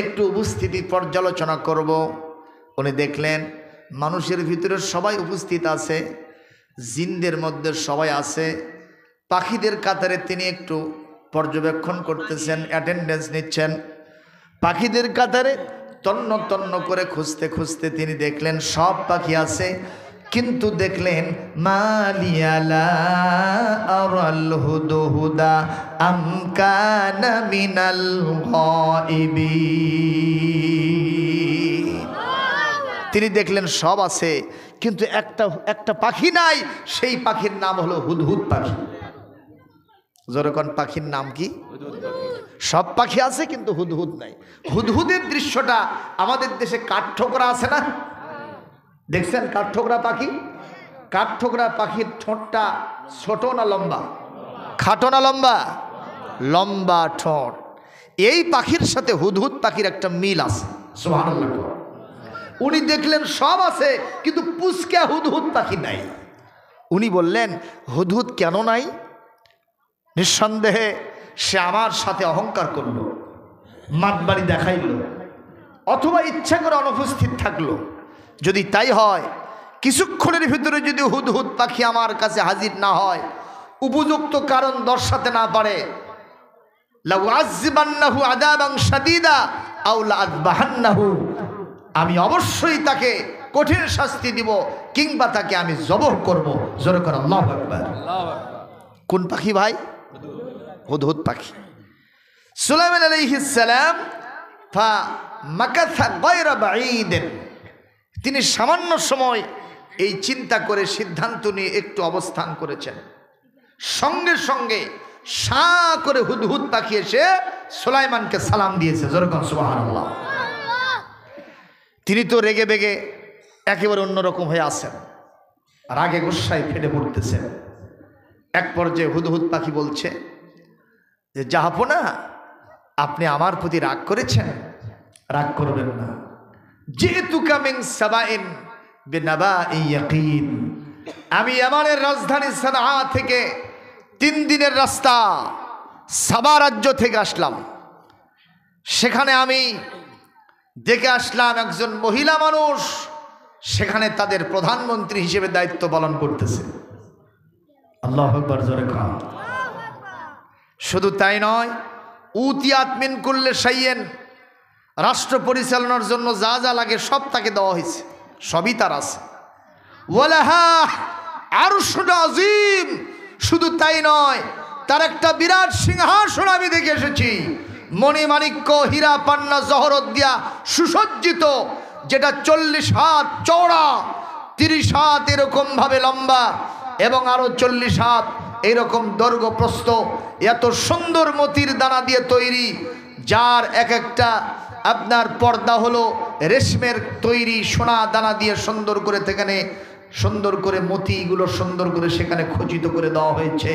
একটু উপস্থিতি পর্যালোচনা করব। উনি দেখলেন মানুষের ভিতরে সবাই উপস্থিত আছে, জিনদের মধ্যে সবাই আছে, পাখিদের কাতারে তিনি একটু পর্যবেক্ষণ করতেছেন, অ্যাটেন্ডেন্স নিচ্ছেন। পাখিদের কাতারে তন্ন তন্ন করে খুঁজতে খুঁজতে তিনি দেখলেন সব পাখি আছে, কিন্তু দেখলেন মালিয়ালা আরাল হুদহুদা আম কানা মিনাল গায়িবিন। তিনি দেখলেন সব আছে, কিন্তু একটা পাখি নাই, সেই পাখির নাম হলো হুদহুদ পাখি। যেরকম পাখির নাম কি? সব পাখি আছে কিন্তু হুদহুদ নাই। হুদহুদের দৃশ্যটা আমাদের দেশে কাঠঠোকরা আছে না, দেখছেন? কাঠঠোকরা পাখি, কাঠঠোকরা পাখির ঠোঁটটা ছোট না লম্বা? খাটো না লম্বা? লম্বা ঠোঁট। এই পাখির সাথে হুদহুদ পাখির একটা মিল আছে। সুবহানাল্লাহ। উনি দেখলেন সব আছে কিন্তু পুচকা হুদহুদ পাখি নাই। উনি বললেন, হুদহুদ কেন নাই? নিঃসন্দেহে সে আমার সাথে অহংকার করল, মাতবাড়ি দেখাইল, অথবা ইচ্ছা করে অনুপস্থিত থাকলো। যদি তাই হয়, কিছুক্ষণের ভিতরে যদি হুদহুদ পাখি আমার কাছে হাজির না হয়, উপযুক্ত কারণ দর্শাতে না পারে, লাউআযিবান্নাহু আযাবান শাদীদা আও লাআযবাহান্নাহু, আমি অবশ্যই তাকে কঠিন শাস্তি দিব, কিংবা তাকে আমি জবহ করব। জোরে করে আল্লাহু আকবার। কোন পাখি ভাই? হুদহুদ পাখি। সুলাইমান আলাইহিস সালাম ফা মাকাসা গায়রা বাঈদিন, তিনি সামান্য সময় এই চিন্তা করে সিদ্ধান্ত নিয়ে একটু অবস্থান করেছেন। সঙ্গে সঙ্গে সা করে হুদহুদ পাখি এসে সুলাইমানকে সালাম দিয়েছে। যেরকম সুবহানাল্লাহ। তিনি তো রেগে বেগে একেবারে অন্যরকম হয়ে আছেন, রাগে গুসায় ফেটে পড়তেছেন। এক পর্যায়ে হুদহুদ পাখি বলছে যে জাহাপনা, আপনি আমার প্রতি রাগ করেছেন? রাগ করবেন না। জিতুকা মিন সাবাইন বিনাবাইন ইয়াকিন, আমি ইয়ামানের রাজধানী সানআ থেকে 3 দিনের রাস্তা সাবা রাজ্য থেকে আসলাম। সেখানে আমি দেখে আসলাম একজন মহিলা মানুষ সেখানে তাদের প্রধানমন্ত্রী হিসেবে দায়িত্ব পালন করতেছে। আল্লাহু আকবার, জোরে কান। শুধু তাই নয়, উতিয়াত মিন কুল্লি শাইইন, রাষ্ট্র পরিচালনার জন্য যা যা লাগে সব তাকে দেওয়া হয়েছে, সবই তার আছে। ওয়ালাহা আরশুন আযীম, শুধু তাই নয়, তার একটা বিরাট সিংহাসন আমি দেখে এসেছি, মণিমাণিক্য হীরা পান্না জহরত দিয়া সুসজ্জিত, যেটা 40 হাত চওড়া, 30 হাত এরকম ভাবে লম্বা এবং আরো 40 হাত এরকম দৈর্ঘ্য প্রস্থ, এত সুন্দর মতির দানা দিয়ে তৈরি, যার এক একটা আপনার পর্দা হলো রেশমের তৈরি, সোনা দানা দিয়ে সুন্দর করে সেখানে সুন্দর করে মতিগুলো সুন্দর করে সেখানে খচিত করে দেওয়া হয়েছে।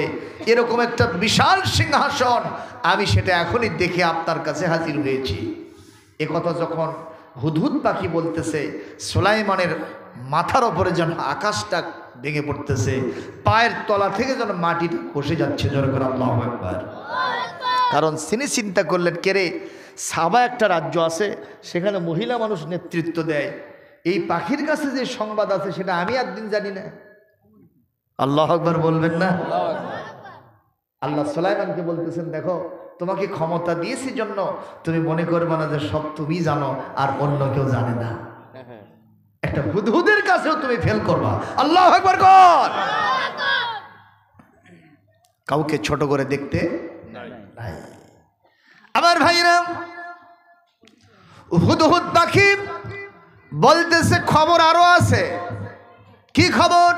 এরকম একটা বিশাল সিংহাসন, আমি সেটা এখনই দেখে আপনার কাছে হাজির হয়েছি। একথা যখন হুদহুদ পাখি বলতেছে, সুলাইমানের মাথার ওপরে যেন আকাশটা ভেঙে পড়তেছে, পায়ের তলা থেকে যেন মাটিটা খসে যাচ্ছে। জোরে করে আল্লাহু আকবার। কারণ তিনি চিন্তা করলেন, কেরে সাবা একটা রাজ্য আছে, সেখানে মহিলা মানুষ নেতৃত্ব দেয়, এই পাখির কাছে যে সংবাদ আছে সেটা আমি একদিন জানি না। আল্লাহু আকবার বলবেন না? আল্লাহ সুলাইমানকে বলতেছেন, দেখো তোমাকে ক্ষমতা দিয়েছি জন্য তুমি মনে করবে না যে সব তুমি জানো আর অন্য কেউ জানে না। একটা হুদহুদের কাছেও তুমি ফেল করবা। আল্লাহু আকবার কর। কাউকে ছোট করে দেখতে নাই। আমার ভাইরা, হুদহুদ পাখি বলতেছে খবর আরো আছে। কি খবর?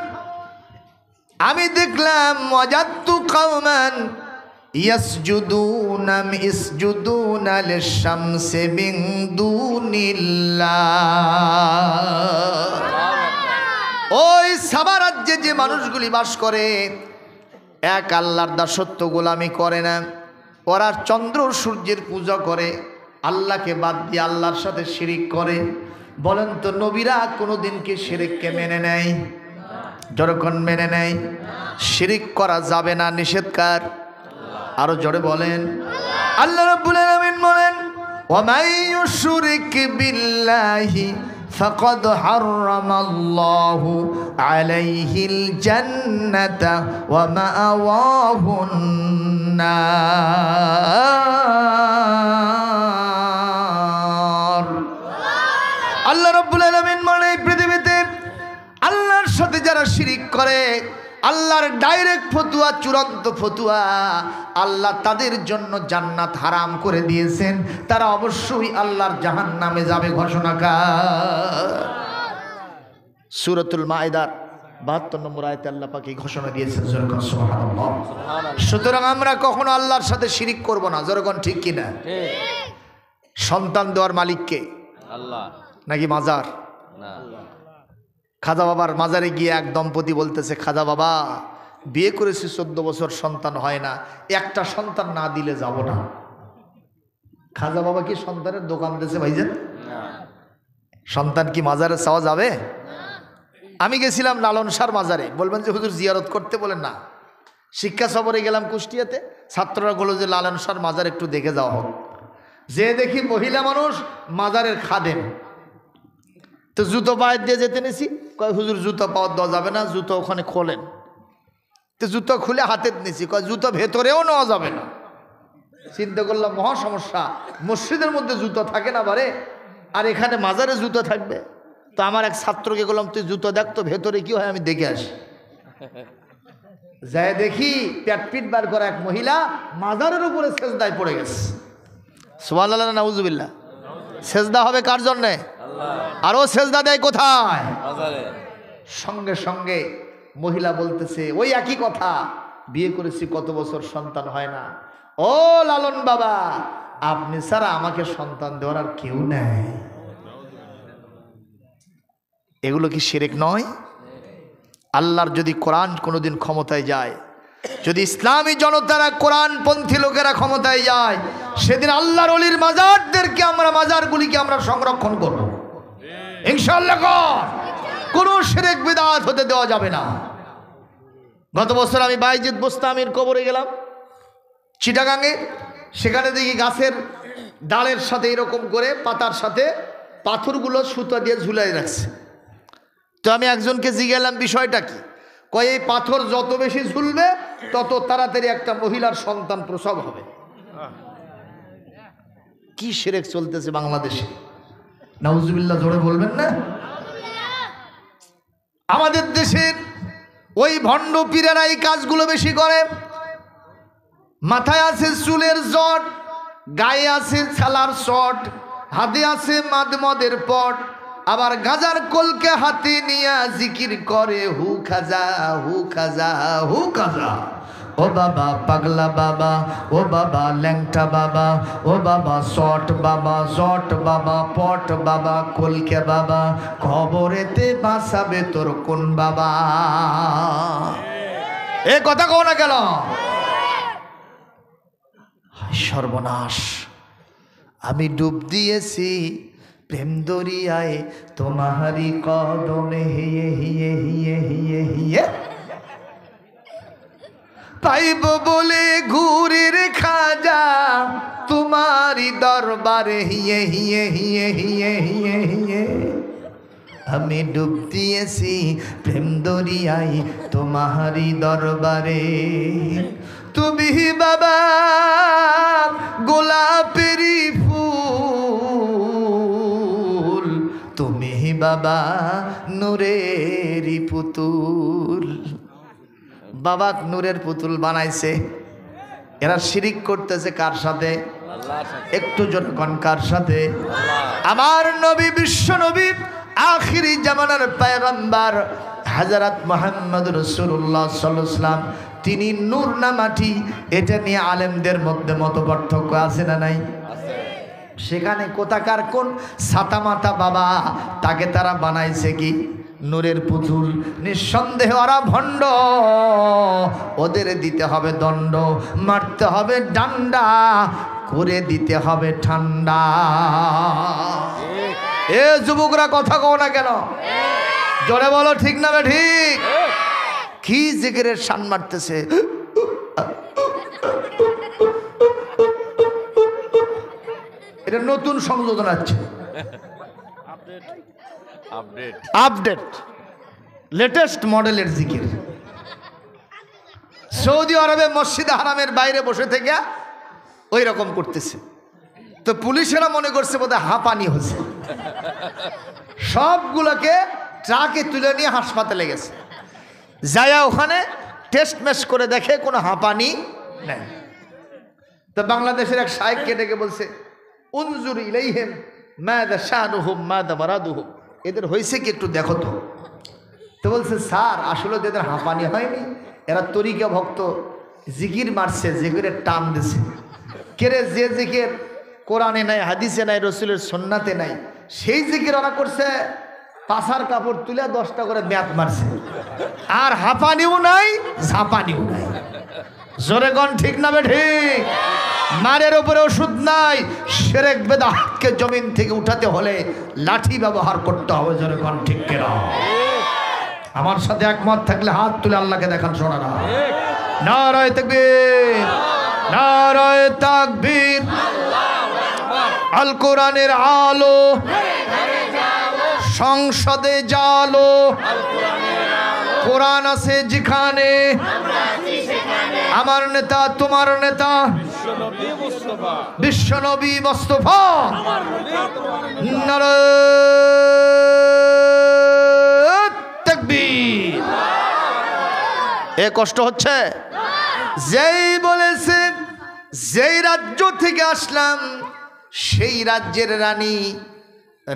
আমি দেখলাম ওয়াজাদতু কওমান ইয়াসজুদুনা লিশ-শামসি মিন দুনিল্লাহ। ওই সাবা রাজ্যে যে মানুষগুলি বাস করে, এক আল্লাহর দাসত্ব গোলামি করে না, ওরা চন্দ্র সূর্যের পূজা করে, আল্লাহকে বাদ দিয়ে আল্লাহর সাথে শিরিক করে। বলেন তো, নবীরা কোনোদিন কি শিরিককে মেনে নেয়? যখন মেনে নেয়, শিরিক করা যাবে না, নিষেধকার। আরো জোরে বলেন। আল্লাহ রাব্বুল আলামিন বলেন, ওয়া মান ইউশরিক বিল্লাহি ফাকাদ হারামাল্লাহু আলাইহিল জান্নাতা ওয়া মাআওয়াহুন নার। আল্লাহ রাব্বুল আলামিন বলেন, পৃথিবীতে আল্লাহর সাথে যারা শিরিক করে, আল্লাহর ডাইরেক্ট ফতুয়া, চূড়ান্ত ফতুয়া, আল্লাহ তাদের জন্য জান্নাত হারাম করে দিয়েছেন, তারা অবশ্যই আল্লাহর জাহান্নামে যাবে ঘোষণাকার। সূরাতুল মাইদার 72 নম্বর আয়াতে আল্লাহ পাক এই ঘোষণা দিয়েছেন। সুবহানাল্লাহ। সুতরাং আমরা কখনো আল্লাহর সাথে শিরিক করব না। জোরগণ ঠিক কিনা? সন্তান দেওয়ার মালিক কে? আল্লাহ নাকি মাজার? না। খাজা বাবার মাজারে গিয়ে এক দম্পতি বলতেছে, খাজা বাবা বিয়ে করেছি 14 বছর, সন্তান হয় না, একটা সন্তান না দিলে যাব না। খাজা বাবা কি সন্তানের দোকান দিয়েছে ভাইজান? সন্তান কি মাজারে চাওয়া যাবে? আমি গেছিলাম লালন শাহর মাজারে, বলবেন যে হুজুর জিয়ারত করতে, বলেন না, শিক্ষা সফরে গেলাম কুষ্টিয়াতে, ছাত্ররা বলল যে লালন শাহর মাজার একটু দেখে যাওয়া হোক। যে দেখি মহিলা মানুষ মাজারের খাদেম, তো জুতো পায়ের দিয়ে যেতে নিছি, কয় হুজুর জুতো পাওয়ার দেওয়া যাবে না, জুতো ওখানে খোলেন। তো জুতো খুলে হাতে নিছি, কয় জুতো ভেতরেও নেওয়া যাবে না। চিন্তা করলাম মহা সমস্যা, মসজিদের মধ্যে জুতো থাকে না বারে, আর এখানে মাজারে জুতো থাকবে। তো আমার এক ছাত্রকে বললাম, তুই জুতো দেখ তো ভেতরে কি হয়, আমি দেখে আসি। যাই দেখি পেট পিট বার করা এক মহিলা মাজারের উপরে সেজদায় পড়ে গেছে। সুবহানাল্লাহ, নাউজুবিল্লাহ। সেজদা হবে কার জন্যে? আরো সেজদা দেয় কোথায়? সঙ্গে সঙ্গে মহিলা বলতেছে ওই একই কথা, বিয়ে করেছি কত বছর, সন্তান হয় না। ও লালন বাবা, আপনি ছাড়া আমাকে সন্তান দেওয়ার আর কেউ নেই। এগুলো কি শিরক নয়? আল্লাহর যদি কোরআন কোনোদিন ক্ষমতায় যায়, যদি ইসলামী জনতারা কোরআনপন্থী লোকেরা ক্ষমতায় যায়, সেদিন আল্লাহর ওলির মাজারদেরকে আমরা মাজারগুলিকে আমরা সংরক্ষণ করব ইনশাআল্লাহ। কোনো শিরক বিদআত হতে দেওয়া যাবে না। গত বছর আমি বাইজিদ বোস্তামির কবরে গেলাম চিটাগাঙ্গে। সেখানে দেখি গাছের ডালের সাথে এরকম করে পাতার সাথে পাথরগুলো সুতা দিয়ে ঝুলাই রাখছে। তো আমি একজনকে জিজ্ঞাসা বিষয়টা কি? কয় এই পাথর যত বেশি ঝুলবে তত তাড়াতাড়ি একটা মহিলার সন্তান প্রসব হবে। কি শিরক চলতেছে বাংলাদেশে, নাউজুবিল্লাহ জোরে বলবেন না? আমাদের দেশের ওই ভণ্ড পীরেরা এই কাজগুলো বেশি করে। মাথায় আছে চুলের জট, গায়ে আছে ছালার শট, হাতে আছে মাদমদের পট, আবার গাজার কলকে হাতে নিয়ে জিকির করে হু খাজা হু খাজা হু খাজা। ও বাবা পাগলা বাবা, ও বাবা ল্যাংটা বাবা, ও বাবা শট বাবা, শট বাবা, পট বাবা, কলকে বাবা, খবরেতে বাঁচাবে তোর কোন বাবা? এ কথা কও না কেন? সর্বনাশ! আমি ডুব দিয়েছি প্রেম দরিয়ায় তোমারি কদমে, হিয়ে হিয়ে হিয়ে হিয়ে হিয়ে পাইব বলে ঘুরির খাজা তোমারি দরবারে, হিয়ে হিয়ে হিয়ে হিয়ে হিয়ে হিয়ে। আমি ডুব দিয়েছি প্রেম দরিয়ায় তোমারি দরবারে। তুমি বাবা গোলাপেরি ফুল, তুমি বাবা নূরেরই পুতুল। বাবা নূরের পুতুল বানাইছে। এরা শিরিক করতেছে কার সাথে? একটু জনগণ কার সাথে? আমার নবী, বিশ্ব নবী, আখিরি জামানার পয়গম্বর হযরত মুহাম্মদ রাসূলুল্লাহ সাল্লাল্লাহু আলাইহি ওয়াসাল্লাম, তিনি নূর না মাটি, এটা নিয়ে আলেমদের মধ্যে মত পার্থক্য আছে না নাই? সেখানে কোথাকার কোন ছাতা মাতা বাবা, তাকে তারা বানাইছে কি নূরের পুতুল। নিঃসন্দেহে ওরা ভণ্ড, ওদের দিতে হবে দণ্ড, মারতে হবে ডান্ডা, করে দিতে হবে ঠান্ডা। এ যুবকরা কথা কও না কেন? জোরে বলো ঠিক না বে ঠিক? কি জিকিরের শান মারতেছে। এটা নতুন সংযোজন আছে, আপডেট লেটেস্ট মডেলের জিকির। সৌদি আরবে মসজিদে হারামের বাইরে বসে থেকে ওই রকম করতেছে। তো পুলিশেরা মনে করছে বোধহয় হাঁপানি হচ্ছে, সবগুলোকে ট্রাকে তুলে নিয়ে হাসপাতালে গেছে। যায়া ওখানে টেস্ট মেস করে দেখে কোনো হাঁপানি নেই। তো বাংলাদেশের এক শায়েখকে ডেকে বলছে, উনজুর ইলাইহিম মাযা শানুহুম মাযা মারাদুহুম, এদের হয়েছে কি একটু দেখো তো। তো বলছে, স্যার আসলে এদের হাঁপানি হয়নি, এরা তরিকা ভক্ত, জিকির মারছে, জিকিরের টান দিছে। কেরে যে জিকির কোরআনে নাই, হাদিসে নাই, রসুলের সুন্নাতে নাই, সেই জিকির ওরা করছে, পাছার কাপড় তুলে 10টা করে ব্যাত মারছে, আর হাঁপানিও নাই ঝাঁপানিও নাই। জোরে গন ঠিক না বে ঠিক? মারের উপরে ওষুধ নাই। শিরক বিদআতকে জমিন থেকে উঠাতে হলে লাঠি ব্যবহার করতে হবে। জোরে গন ঠিক কেনা? আমার সাথে একমত থাকলে হাত তুলে আল্লাহকে দেখান সোনারা। নারায়ে তাকবীর, নারায়ে তাকবীর। আল কোরআনের আলো সংসদে জালো, কোরআন আছে যেখানে, আমার নেতা তোমার নেতা বিশ্বনবী মুস্তাফা। নারায়ে তাকবীর। এ কষ্ট হচ্ছে? যেই বলেছে যেই রাজ্য থেকে আসলাম সেই রাজ্যের রানী,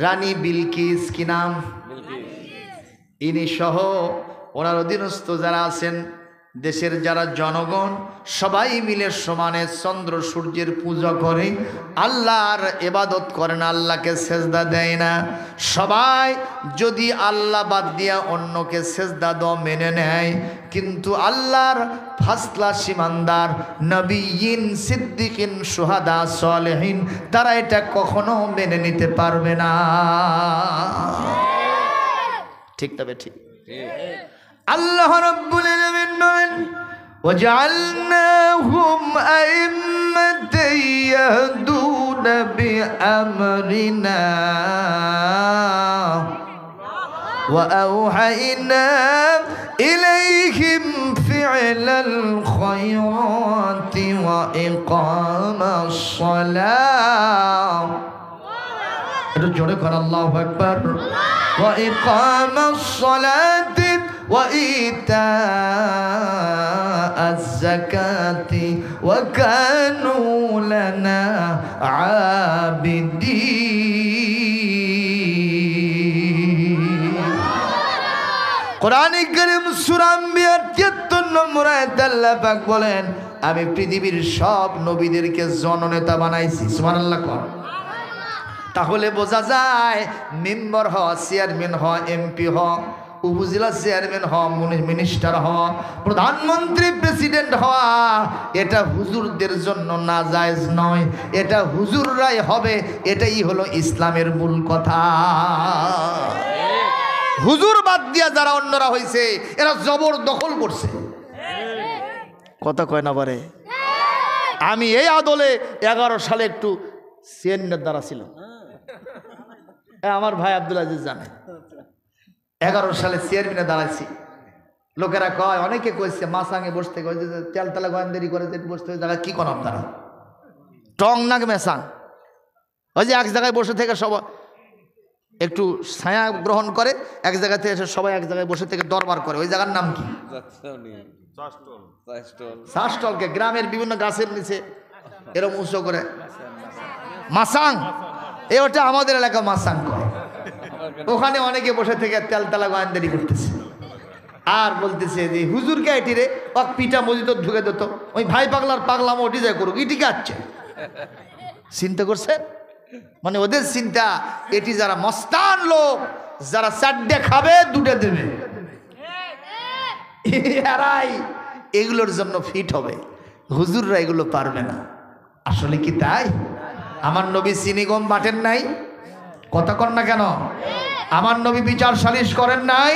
রানী বিলকিস, কি নাম? ইনি সহ ওনার অধীনস্থ যারা আছেন দেশের যারা জনগণ সবাই মিলে সমানে চন্দ্র সূর্যের পূজা করে, আল্লাহর ইবাদত করে না, আল্লাহকে সেজদা দেয় না। সবাই যদি আল্লাহ বাদ দিয়া অন্যকে সেজদা দেওয়া মেনে নেয়, কিন্তু আল্লাহর ফাসলা সীমানদার নবীন, সিদ্দিকিন, সুহাদা, সালেহিন তারা এটা কখনো মেনে নিতে পারবে না। ঠিক তবে ঠিক। আল্লাহ রাব্বুল আলামিন বলেন, ওয়াজআলনাহুম আইম্মাতান ইয়াহদুনা বিআমরিনা ওয়া আওহাইনা ইলাইহিম ফি'লাল খায়রাতি ওয়া ইকামাস সালাহ। একটু জোরে কর আল্লাহু আকবার। ওয়া ইকামাস সালাতি وإيتاء الزكاة وكانوا لنا عابدين। কোরআন কারীম সূরা আম্বিয়ার ৭৩ নম্বর আয়াতে আল্লাহ পাক বলেন, আমি পৃথিবীর সব নবীদেরকে জননেতা বানাইছি। সুবহানাল্লাহ কর। তাহলে বোঝা যায় মেম্বার হওয়া, চেয়ারম্যান হওয়া, এমপি হওয়া, উপজেলা চেয়ারম্যান হওয়া, মিনিস্টার হওয়া, প্রধানমন্ত্রী, প্রেসিডেন্ট হওয়া এটা হুজুরদের জন্য নাজায়েজ নয়, এটা হুজুররাই হবে। এটাই হলো ইসলামের মূল কথা। হুজুর বাদ দিয়া যারা অন্যরা হয়েছে এরা জবরদখল করছে। কথা কয় না পারে। আমি এই আদলে 11 সালে একটু সিএনএর দ্বারা ছিলাম, আমার ভাই আব্দুল আজিজ জানে। 11 সালে চেয়ারম্যানে দাঁড়াইছি। লোকেরা কয়, অনেকে কইছে মাসাঙে বসতে, কয় যে তেলতলা গোয়েন্দারি করে যে বসতে, ওই জায়গায় কী কোন আপনারা টং নাক মেসাং, ওই যে এক জায়গায় বসে থেকে সবাই একটু ছায়া গ্রহণ করে, এক জায়গা থেকে এসে সবাই এক জায়গায় বসে থেকে দরবার করে। ওই জায়গার নাম কি? শাসটলকে গ্রামের বিভিন্ন গাছের নিচে এরকম উঁচু করে মাসাং, এ ওটা আমাদের এলাকা মাসাং কয়। ওখানে অনেকে বসে থেকে তেলতলা গোয়েন্দারি করতেছে আর বলতেছে যে হুজুরকে এটি রে পাক পিঠা মসজিদ ঢুকে দিত, ওই ভাই পাগলার পাগলাম ওটি যায় করুক, ইটি কাচ্ছে। চিন্তা করছে, মানে ওদের চিন্তা এটি যারা মস্তান লোক, যারা 4টে খাবে 2টে দেবে, এরাই এগুলোর জন্য ফিট হবে, হুজুররা এগুলো পারবে না। আসলে কি তাই? আমার নবী চিনি গম বাটেন নাই, কথা কর না কেন? আমার নবী বিচার সালিশ করেন নাই?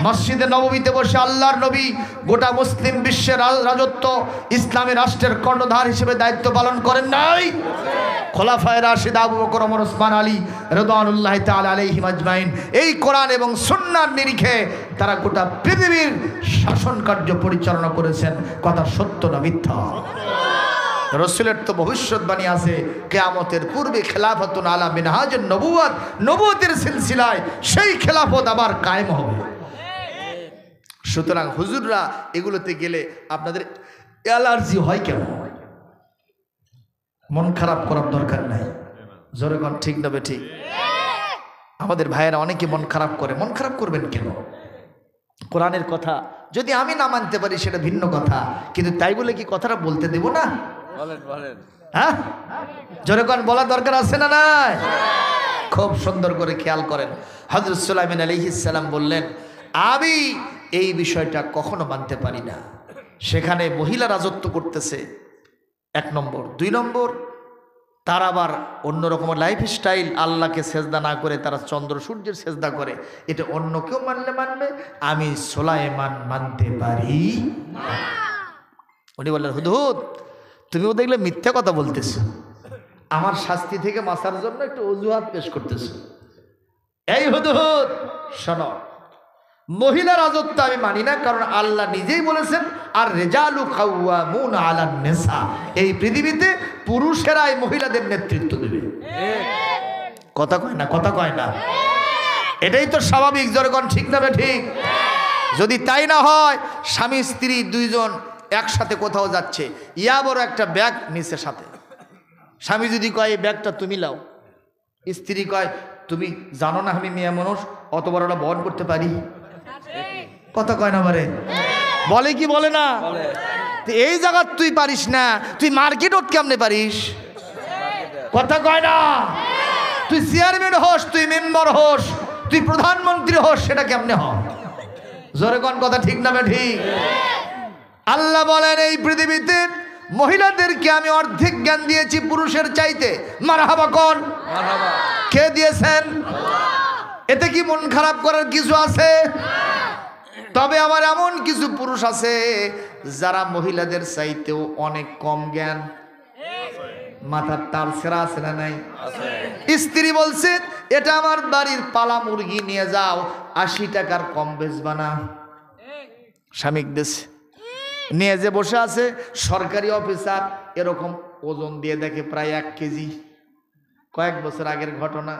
মসজিদে নববীতে বসে আল্লাহর নবী গোটা মুসলিম বিশ্বের রাজত্ব, ইসলামী রাষ্ট্রের কর্ণধার হিসেবে দায়িত্ব পালন করেন নাই? খোলাফায়ে রাশিদ আবু বকর, ওমর, ওসমান, আলী রাদিয়াল্লাহু তাআলা আলাইহিম আজমাইন এই কোরআন এবং সুন্নাহর নিরিখে তারা গোটা পৃথিবীর শাসন কার্য পরিচালনা করেছেন। কথা সত্য না মিথ্যা? রসুলের তো ভবিষ্যৎবাণী আছে, কিয়ামতের পূর্বে খেলাফতুন আলা মিনহাজুন নবুওয়াত, নবুয়তের সিলসিলায় সেই খেলাফত আবার কায়েম হবে। সুতরাং হুজুররা এগুলোতে গেলে আপনাদের অ্যালার্জি হয় কেন? মন খারাপ করার দরকার নাই। জোরে কোন ঠিক না ঠিক? আমাদের ভাইয়েরা অনেকে মন খারাপ করে। মন খারাপ করবেন কেন? কোরআনের কথা যদি আমি না মানতে পারি সেটা ভিন্ন কথা, কিন্তু তাই বলে কি কথাটা বলতে দেব না? হ্যাঁ, জোরে কোন বলার দরকার আছে না নাই? খুব সুন্দর করে খেয়াল করেন। হযরত সুলাইমান আলাইহিস সালাম বললেন, আমি এই বিষয়টা কখনো মানতে পারি না। সেখানে মহিলা রাজত্ব করতেছে, 1 নম্বর। 2 নম্বর, তারা আবার অন্যরকম লাইফস্টাইল, আল্লাহকে সেজদা না করে তারা চন্দ্র সূর্যের সেজদা করে। এটা অন্য কেউ মানলে মানবে, আমি সুলাইমান মানতে পারি না। উনি বললেন, হুদহুদ তুমিও দেখলে মিথ্যা কথা বলতেছো, আমার শাস্তি থেকে বাঁচার জন্য একটু অজুহাত পেশ করতেছো। এই হুদহুদ শোনো, মহিলা রাজত্ব আমি মানি না, কারণ আল্লাহ নিজেই বলেছেন আর রিজালু কাওয়ামুন আলান নিসা, এই পৃথিবীতে পুরুষেরাই মহিলাদের নেতৃত্ব দেবে। কথা কয় না? কথা কয় না? এটাই তো স্বাভাবিক। জনগণ ঠিক না ঠিক? যদি তাই না হয়, স্বামী স্ত্রী 2 জন একসাথে কোথাও যাচ্ছে, ইয়া বড় একটা ব্যাগ নিচে সাথে, স্বামী যদি কয় এই ব্যাগটা তুমি লাও, স্ত্রী কয় তুমি জানো না আমি মেয়ে মানুষ, অত বড়টা বহন করতে পারি? কথা কয় না বারে? বলে কি বলে না? এই জায়গা তুই পারিস না, তুই মার্কেটত কেমনে পারিস? কথা কয় না? তুই চেয়ারম্যান হোস, তুই মেম্বার হোস, তুই প্রধানমন্ত্রী হোস, সেটা কেমনে হয়? জোরে কোন কথা ঠিক না ঠিক? আল্লাহ বলেন এই পৃথিবীতে মহিলাদেরকে আমি অর্ধেক জ্ঞান দিয়েছি পুরুষের চাইতে। মারহাবা কোন? কে দিয়েছেন? এতে কি মন খারাপ করার কিছু আছে? তবে আমার এমন কিছু পুরুষ আছে যারা মহিলাদের চাইতেও অনেক কম জ্ঞান। মাথার তার ছেঁড়া আছে না নাই? স্ত্রী বলছে এটা আমার বাড়ির পালা মুরগি নিয়ে যাও, 80 টাকার কম বেচবা না। স্বামী দেশ নিয়ে যে বসে আছে সরকারি অফিসার, এরকম ওজন দিয়ে দেখে প্রায় 1 কেজি। কয়েক বছর আগের ঘটনা।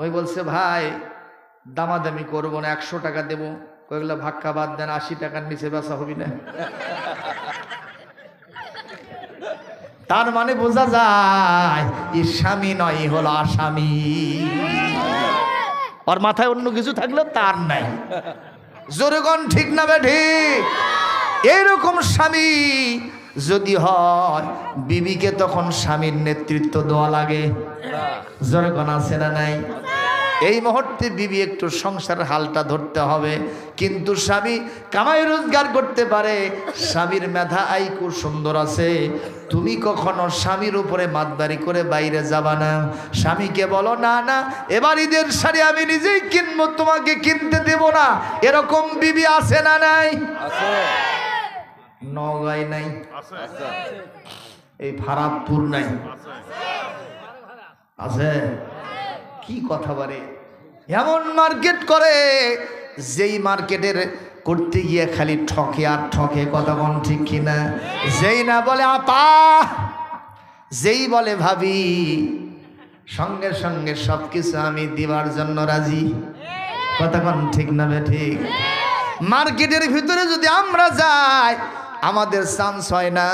ওই বলছে ভাই দামাদামি করবো না, 100 টাকা দেবো। ওইগুলো ভাক্কা বাদ দেন, 80 টাকার নিচে বেচা হবি না। তার মানে বোঝা যায় এই স্বামী নয়, হলো আসামি। ওর মাথায় অন্য কিছু থাকলেও তার নাই। জোরে কোন ঠিক না ঠিক? এইরকম স্বামী যদি হয়, বিবিকে তখন স্বামীর নেতৃত্ব দেওয়া লাগে। জোরে কোন আছে না নাই? এই মুহূর্তে বিবি একটু সংসারের হালটা ধরতে হবে। কিন্তু স্বামী কামাই রোজগার করতে পারে, স্বামীর মেধা আইকু সুন্দর আছে। তুমি কখনো স্বামীর উপরে মাতবাড়ি করে বাইরে যাবা না। স্বামীকে বলো না না এবার ঈদের শাড়ি আমি নিজেই কিনবো, তোমাকে কিনতে দেব না। এরকম বিবি আছে না নাই? নওগাঁয় নাই, এই ফারাদপুর নাই, আছে? কি কথা বলে? এমন মার্কেট করে যেই মার্কেটের করতে গিয়ে খালি ঠকে আর ঠকে। কথা বল ঠিক কিনা? যেই না বলে আপা, যেই বলে ভাবি, সঙ্গে সঙ্গে সবকিছু আমি দিবার জন্য রাজি। কথা বল ঠিক না ঠিক? মার্কেটের ভিতরে যদি আমরা যাই আমাদের চান্স হয় না।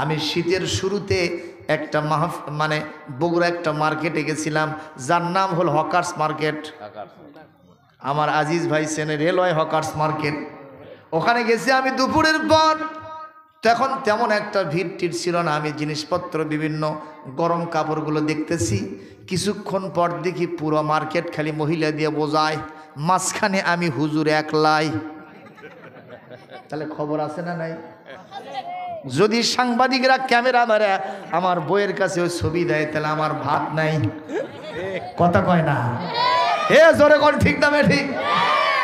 আমি শীতের শুরুতে একটা মানে বগুড়া একটা মার্কেটে গেছিলাম, যার নাম হল হকার্স মার্কেট। আমার আজিজ ভাই সেনে রেলওয়ে হকার্স মার্কেট। ওখানে গেছি আমি দুপুরের পর। তখন তেমন একটা ভিড় টিড় ছিল না। আমি জিনিসপত্র বিভিন্ন গরম কাপড়গুলো দেখতেছি। কিছুক্ষণ পর দেখি পুরো মার্কেট খালি মহিলা দিয়ে বোঝায়, মাঝখানে আমি হুজুর একলাই। তাহলে খবর আছে না নাই? যদি সাংবাদিকরা ক্যামেরা মারে আমার বইয়ের কাছে ওই ছবি দেয়, তাহলে আমার ভাত নাই। কথা কয় না? হে জোরে কোন ঠিক না ঠিক?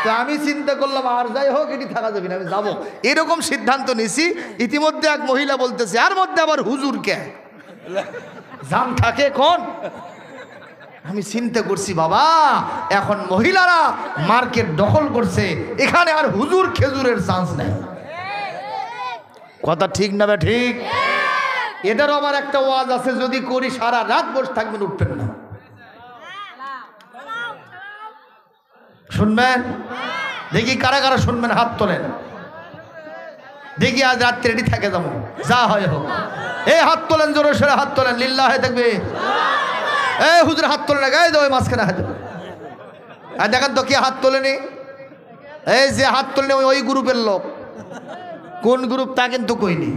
তো আমি চিন্তা করলাম আর যাই হোক এটি থাকা যাবে না, আমি যাবো। এরকম সিদ্ধান্ত নিছি। ইতিমধ্যে এক মহিলা বলতেছে আর মধ্যে আবার হুজুর কে জান থাকে কোন? আমি চিন্তা করছি বাবা এখন মহিলারা মার্কেট দখল করছে, এখানে আর হুজুর খেজুরের চান্স নেই। কথা ঠিক না ঠিক? এটারও আমার একটা ওয়াজ আছে, যদি করি সারা রাত বসে থাকবেন, উঠবেন না। শুনবেন? দেখি কারা কারা শুনবেন, হাত তোলেন। দেখি আজ রাত্রে রেডি থাকে যাবো, যা হয় হোক। এই হাত তোলেন, জোরে সোরে হাত তোলেন, লিল্লাহে থাকবে। এই হুজুর হাত তোলেন, গায়ে দেবো মাঝখানে হাত। আর দেখেন তো কে হাত তোলেনি? এই যে হাত তোলেনি ওই গ্রুপের লোক। কোন গ্রুপ তা কিন্তু কইনি।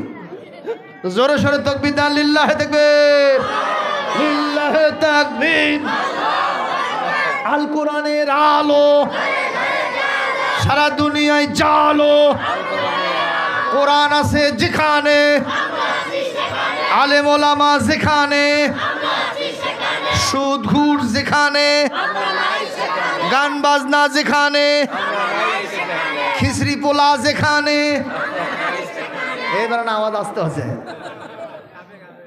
জোরে সোরে তাকবীর দেন, লিল্লাহে তাকবীর, লিল্লাহে তাকবীর। আল কোরআনের আলো সারা দুনিয়ায় জালো। কোরআন আছে যেখানে, আলেম ওলামা যেখানে, সুদ ঘুষ যেখানে, গান বাজনা যেখানে, খিচড়ি পোলা যেখানে। এবার না আওয়াজ আসতে হচ্ছে।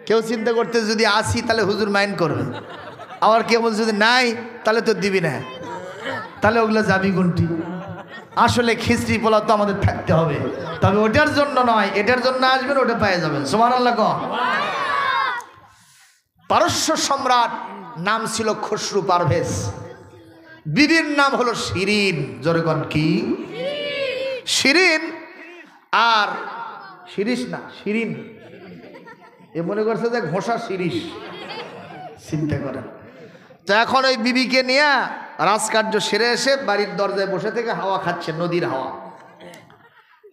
কেউ চিন্তা করতে যদি আসি তাহলে হুজুর মাইন্ড করবে, আবার কেউ বলছে যদি নাই তাহলে তো দিবি না, তাহলে ওগুলো যাবি কোনটি? আসলে খিচড়ি পোলা তো আমাদের থাকতে হবে, তবে ওটার জন্য নয়, এটার জন্য আসবেন, ওটা পেয়ে যাবেন। সুবহানাল্লাহ। পারস্য সম্রাট নাম ছিল খসরু পারভেজ, বিবির নাম হলো শিরিন। জোরে কোন কি? শিরিন। আর শিরিষ না, শিরিন। এ মনে করছে যে ঘোষা শিরিষ, চিন্তা করেন। তো এখন ওই বিবিকে নিয়ে রাজকার্য সেরে এসে বাড়ির দরজায় বসে থেকে হাওয়া খাচ্ছে, নদীর হাওয়া।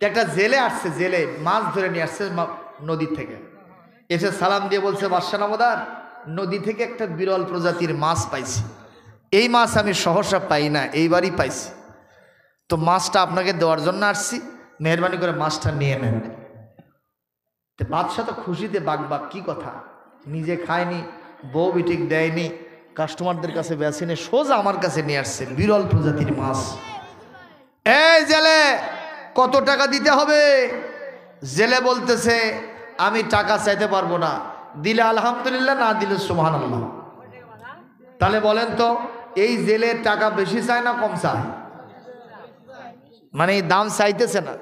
একটা জেলে আসছে, জেলে মাছ ধরে নিয়ে আসছে নদী থেকে, এসে সালাম দিয়ে বলছে বাদশা নামদার, নদী থেকে একটা বিরল প্রজাতির মাছ পাইছি, এই মাছ আমি সহসা পাই না, এইবারই পাইছি, তো মাছটা আপনাকে দেওয়ার জন্য আসছি, মেহরবানি করে মাছটা নিয়ে নেন। বাদশা তো খুশিতে বাগবাগ, কি কথা, নিজে খায়নি, বউ বিটিক দেয়নি, কাস্টমারদের কাছে বেছেনে সোজা আমার কাছে নিয়ে আসছে বিরল প্রজাতির মাছ। এই জেলে, কত টাকা দিতে হবে? জেলে বলতেছে আমি টাকা চাইতে পারবো না, দিলে আলহামদুলিল্লাহ, না দিলে সুবহানাল্লাহ। তাহলে বলেন তো, এই জেলে টাকা বেশি চায় না কম চায়? মানে দাম চাইতেছে না,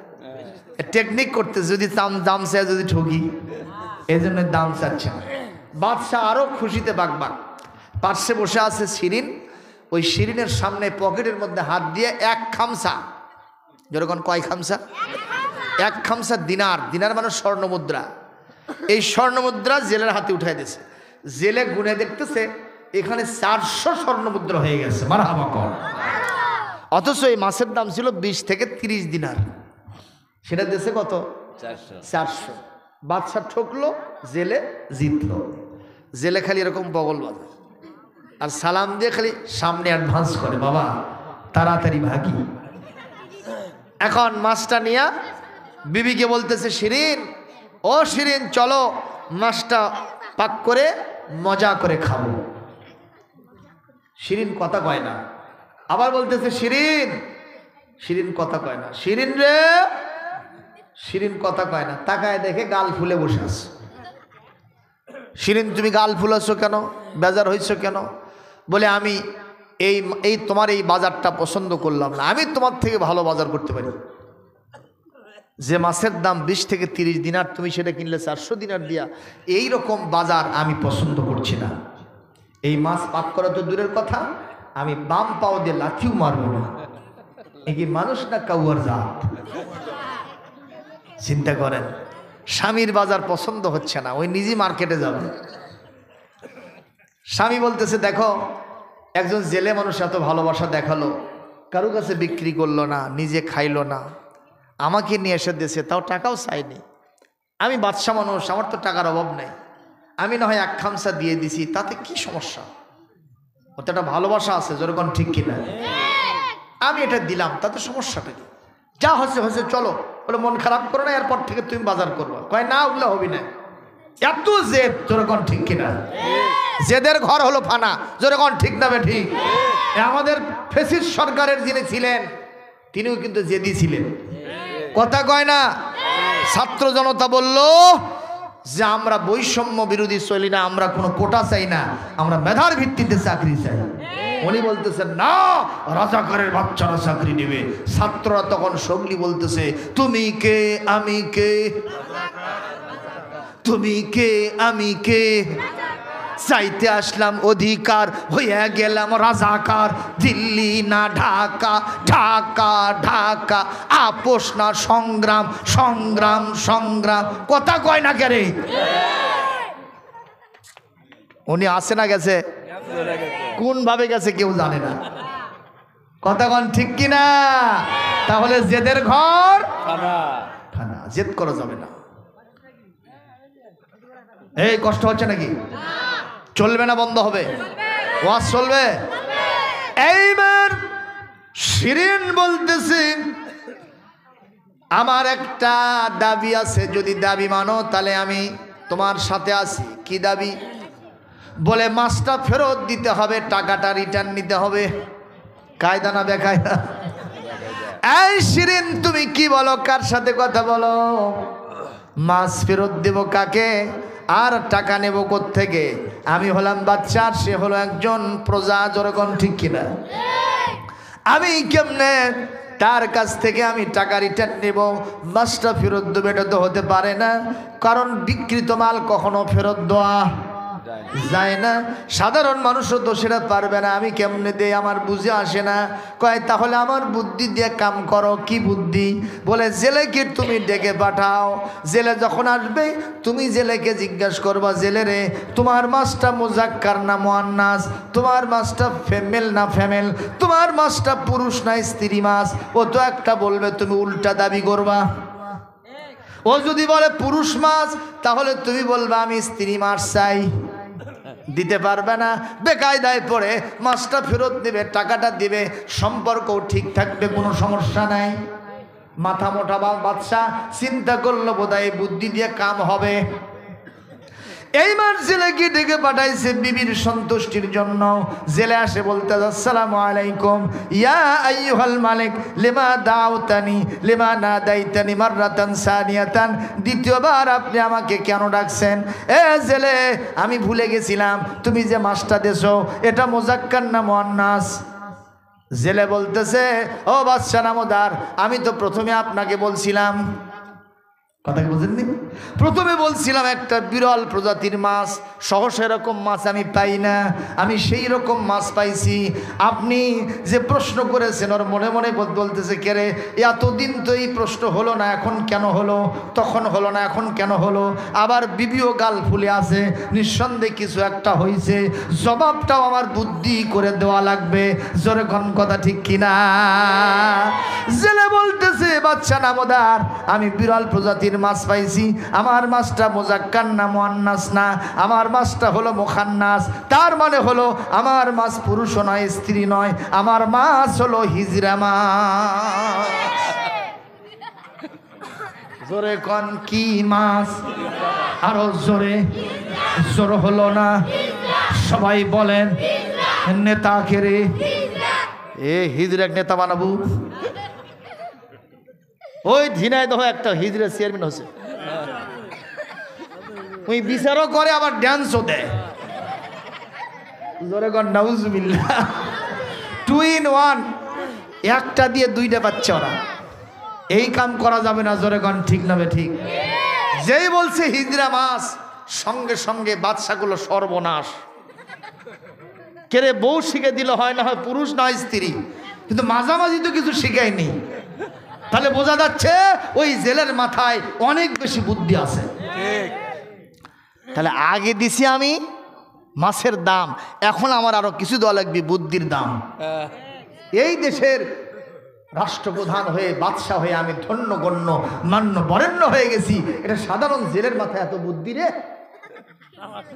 টেকনিক করতেছে, যদি দাম চায় যদি ঠকি, এই জন্য দাম চাচ্ছে না। বাদশাহ আরো খুশিতে বাগবাগ, পার্শ্বে বসে আছে শিরিন, ওই শিরিনের সামনে পকেটের মধ্যে হাত দিয়ে এক খামসা, যেরকম কয় খামসা? এক খামসা দিনার, দিনার মানে স্বর্ণ মুদ্রা, এই স্বর্ণ মুদ্রা জেলের হাতে উঠাই দিয়েছে। জেলে গুনে দেখতেছে এখানে 400 স্বর্ণ মুদ্রা হয়ে গেছে, মারহাবা কর। অথচ এই মাছের দাম ছিল 20 থেকে 30 দিনার, সেটা দেশে কত? 400। বাদশা ঠকলো, জেলে জিতলো। জেলে খালি এরকম বগল বাজে আর সালাম দিয়ে খালি সামনে অ্যাডভান্স করে, বাবা তাড়াতাড়ি ভাগি। এখন মাছটা নিয়ে বিবিকে বলতেছে শিরিন, ও শিরিন চলো মাছটা পাক করে মজা করে খাবো। শিরিন কথা কয় না, আবার বলতেছে শিরিন, শিরিন কথা কয় না, শিরিন রে, শিরিন কথা কয় না, তাকায় দেখে গাল ফুলে বসে আছে। শিরিন তুমি গাল ফুলাছো কেন, বেজার হয়েছ কেন? বলে আমি এই তোমার এই বাজারটা পছন্দ করলাম না, আমি তোমার থেকে ভালো বাজার করতে পারি। যে মাছের দাম 20 থেকে 30 দিনার, তুমি সেটা কিনলে 400 দিনার দিয়া, এই রকম বাজার আমি পছন্দ করছি না। এই মাছ পাক করা তো দূরের কথা, আমি বাম পাও দিয়ে লাথিও মারবো না। এ কি মানুষ না কাউয়ার জাত? চিন্তা করেন, স্বামীর বাজার পছন্দ হচ্ছে না, ওই নিজে মার্কেটে যাবে। স্বামী বলতেছে দেখো, একজন জেলে মানুষ এত ভালোবাসা দেখালো, কারো কাছে বিক্রি করলো না, নিজে খাইলো না, আমাকে নিয়ে এসে দিয়েছে, তাও টাকাও চাইনি। আমি বাদশা মানুষ, আমার তো টাকার অভাব নেই, আমি না হয় এক খামসা দিয়ে দিছি, তাতে কি সমস্যা? ওতে একটা ভালোবাসা আছে, যেরকম ঠিক কিনা? আমি এটা দিলাম, তাতে সমস্যাটা কি? যা হচ্ছে হচ্ছে, চলো। বলে মন খারাপ করো না, এরপর থেকে তুমি বাজার করবা। কয় না, ওগুলো হবি না। এত জেদ, যেরকম ঠিক কিনা? জেদের ঘর হলো ফানা, যেরকম ঠিক না বে ঠিক? আমাদের ফ্যাসিস্ট সরকারের যিনি ছিলেন, তিনিও কিন্তু জেদি ছিলেন, কথা কয় না? ছাত্র জনতা বলল যে আমরা বৈষম্য বিরোধী চলি না, আমরা কোনো কোটা চাই না, আমরা মেধার ভিত্তিতে চাকরি চাই। উনি বলতেছেন না, রাজাকারের বাচ্চারা চাকরি নেবে। ছাত্ররা তখন সগলি বলতেছে তুমি কে আমি কে, তুমি কে আমি কে, চাইতে আসলাম অধিকার, হইয়া গেলাম রাজাকার। দিল্লি না ঢাকা, ঢাকা ঢাকা, আপোষ না সংগ্রাম, সংগ্রাম সংগ্রাম, কথা কয় না কে রে? উনি আসে না গেছে? কোন ভাবে গেছে কেউ জানে না, কথা কন ঠিক কিনা? তাহলে জেদের ঘর খানা, জেদ করা যাবে না। এই কষ্ট হচ্ছে নাকি? চলবে না বন্ধ হবে? ওয়াজ চলবে? এইবার শিরিন বলতেছে আমার একটা দাবি আছে, যদি দাবি মানো তাহলে আমি তোমার সাথে আছি। কি দাবি? বলে মাছটা ফেরত দিতে হবে, টাকাটা রিটার্ন নিতে হবে। কায়দা না বেকায়দা? এই শিরিন তুমি কি বলো, কার সাথে কথা বলো? মাছ ফেরত দেব কাকে আর টাকা নেব কোত্থেকে? আমি হলাম বাচ্চা, সে হলো একজন প্রজা, যেরকম ঠিক কিনা? আমি কেমনে তার কাছ থেকে আমি টাকা রিটার্ন নেব, মাছটা ফেরত দেবো? এটা তো হতে পারে না, কারণ বিকৃত মাল কখনো ফেরত দেওয়া যায় না। সাধারণ মানুষও তো সেটা পারবে না, আমি কেমনে দেই, আমার বুঝে আসে না। কয় তাহলে আমার বুদ্ধি দিয়ে কাম করো। কি বুদ্ধি? বলে জেলেকে তুমি ডেকে পাঠাও, জেলে যখন আসবে তুমি জেলেকে জিজ্ঞাসা করবা, জেলে রে তোমার মাছটা মুজাক্কার না মুআন্নাস, তোমার মাছটা ফিমেল না ফিমেল, তোমার মাছটা পুরুষ না স্ত্রী মাছ? ও তো একটা বলবে, তুমি উল্টা দাবি করবা। ও যদি বলে পুরুষ মাছ, তাহলে তুমি বলবে আমি স্ত্রী মাছ চাই, দিতে পারবে না। বেকায়দায় পড়ে মাছটা ফেরত দেবে, টাকাটা দিবে, সম্পর্কও ঠিক থাকবে, কোনো সমস্যা নাই। মাথা মোটা বাদশা চিন্তা করলো বোধহয় বুদ্ধি দিয়ে কাম হবে। এইবার জেলেকে ডেকে পাঠাইছে বিবির সন্তুষ্টির জন্য। জেলে আসে বলতে, আসসালামু আলাইকুম ইয়া আইয়ুহাল মালিক লিমা দাউতানি লিমা নাদাইতানি মাররাতান সানিয়াতান, দ্বিতীয়বার আপনি আমাকে কেন ডাকছেন? এ জেলে, আমি ভুলে গেছিলাম তুমি যে মাছটা দেছো এটা মুজাক্কার না মুআন্নাস? জেলে বলতেছে, ও বাদশা নামদার, আমি তো প্রথমে আপনাকে বলছিলাম, কথা কি বুঝেননি? প্রথমে বলছিলাম একটা বিরল প্রজাতির মাছ, সহসা এরকম মাছ আমি পাই না, আমি সেই রকম মাছ পাইছি। আপনি যে প্রশ্ন করেছেন ওর মনে মনে বলতেছে, কে রে, এতদিন তো এই প্রশ্ন হলো না, এখন কেন হলো? তখন হলো না, এখন কেন হলো? আবার বিবিও গাল ফুলে আছে, নিঃসন্দেহে কিছু একটা হয়েছে, জবাবটাও আমার বুদ্ধি করে দেওয়া লাগবে। জোরে কোন কথা ঠিক কিনা? জেলে বলতেছে, বাদশা নামদার, আমি বিরল প্রজাতির মাছ পাইছি, আমার মাছটা মুজাক্কার না মুআন্নাস না, আমার মাছটা হলো মুখান্নাস। তার মানে হলো আমার মাছ পুরুষ নয়, স্ত্রী নয়, আমার মাছ হলো হিজরা মাছ। জোরে কোন কি মাছ? আরো জোরে, জোর হলো না, সবাই বলেন নেতা খেরে, এ হিজরা নেতা বানাবো। ওই ঝিনাইদহ একটা হিজড়া চেয়ারম্যান হচ্ছে, ওই বিচারও করে আবার ড্যান্সও দেয়। নাউজুবিল্লাহ, 2 in 1, একটা দিয়ে দুইটা পাচ্ছে ওরা। এই কাম করা যাবে না। জোরে গণ ঠিক না ঠিক? যেই বলছে হিজড়া মাছ, সঙ্গে সঙ্গে বাদশাগুলো সর্বনাশ। কেরে বউ শিখে দিল, হয় না হয় পুরুষ নয় স্ত্রী, কিন্তু মাঝামাঝি তো কিছু শিখায়নি। তাহলে বোঝা যাচ্ছে ওই জেলের মাথায় অনেক বেশি বুদ্ধি আছে। তাহলে আগে দিছি আমি মাছের দাম, এখন আমার আরো কিছু দেওয়া লাগবে বুদ্ধির দাম। এই দেশের রাষ্ট্রপ্রধান হয়ে, বাদশা হয়ে আমি ধন্য গণ্য মান্য বরেণ্য হয়ে গেছি, এটা সাধারণ জেলের মাথায় এত বুদ্ধি রে?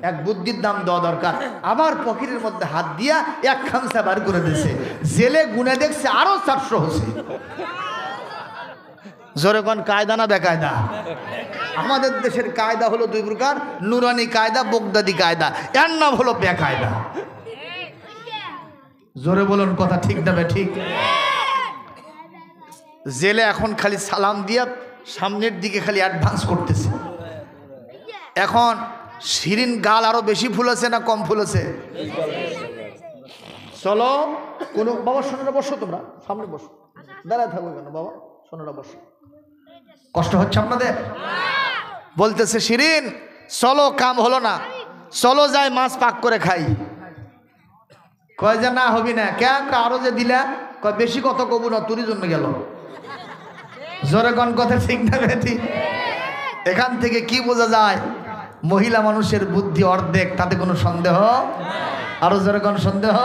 এক বুদ্ধির দাম দেওয়া দরকার। আবার পকেটের মধ্যে হাত দিয়া এক খামসা বার করে দিয়েছে। জেলে গুনে দেখছে আরো 400 হচ্ছে। জোরে কোন কায়দা না বেকায়দা? আমাদের দেশের কায়দা হলো 2 প্রকার, নুরানি কায়দা, বগদাদি কায়দা। এর নাম হলো বেকায়দা। জোরে বলুন, কথা ঠিক না ঠিক? জেলে এখন খালি সালাম দিয়া সামনের দিকে খালি অ্যাডভান্স করতেছে। এখন শিরিন গাল আরো বেশি ফুলেছে না কম ফুলেছে? চলো কোনো বাবা, সোনারা বসো, তোমরা সামনে বসো, দাঁড়ায় থাকো কেন বাবা, সোনারা বসো। কষ্ট হচ্ছে আপনাদের? বলতেছে শিরিন, চলো, কাম হলো না, চলো যাই মাছ পাক করে খাই। কয় যে না হবি না, কেন? আরো যে দিলা, কয় বেশি কত কবু না, তোরই জন্য গেল। জোরে কোন কথা ঠিক না ঠিক? এখান থেকে কি বোঝা যায়? মহিলা মানুষের বুদ্ধি অর্ধেক, তাতে কোনো সন্দেহ। আরো জোরে কোন সন্দেহ?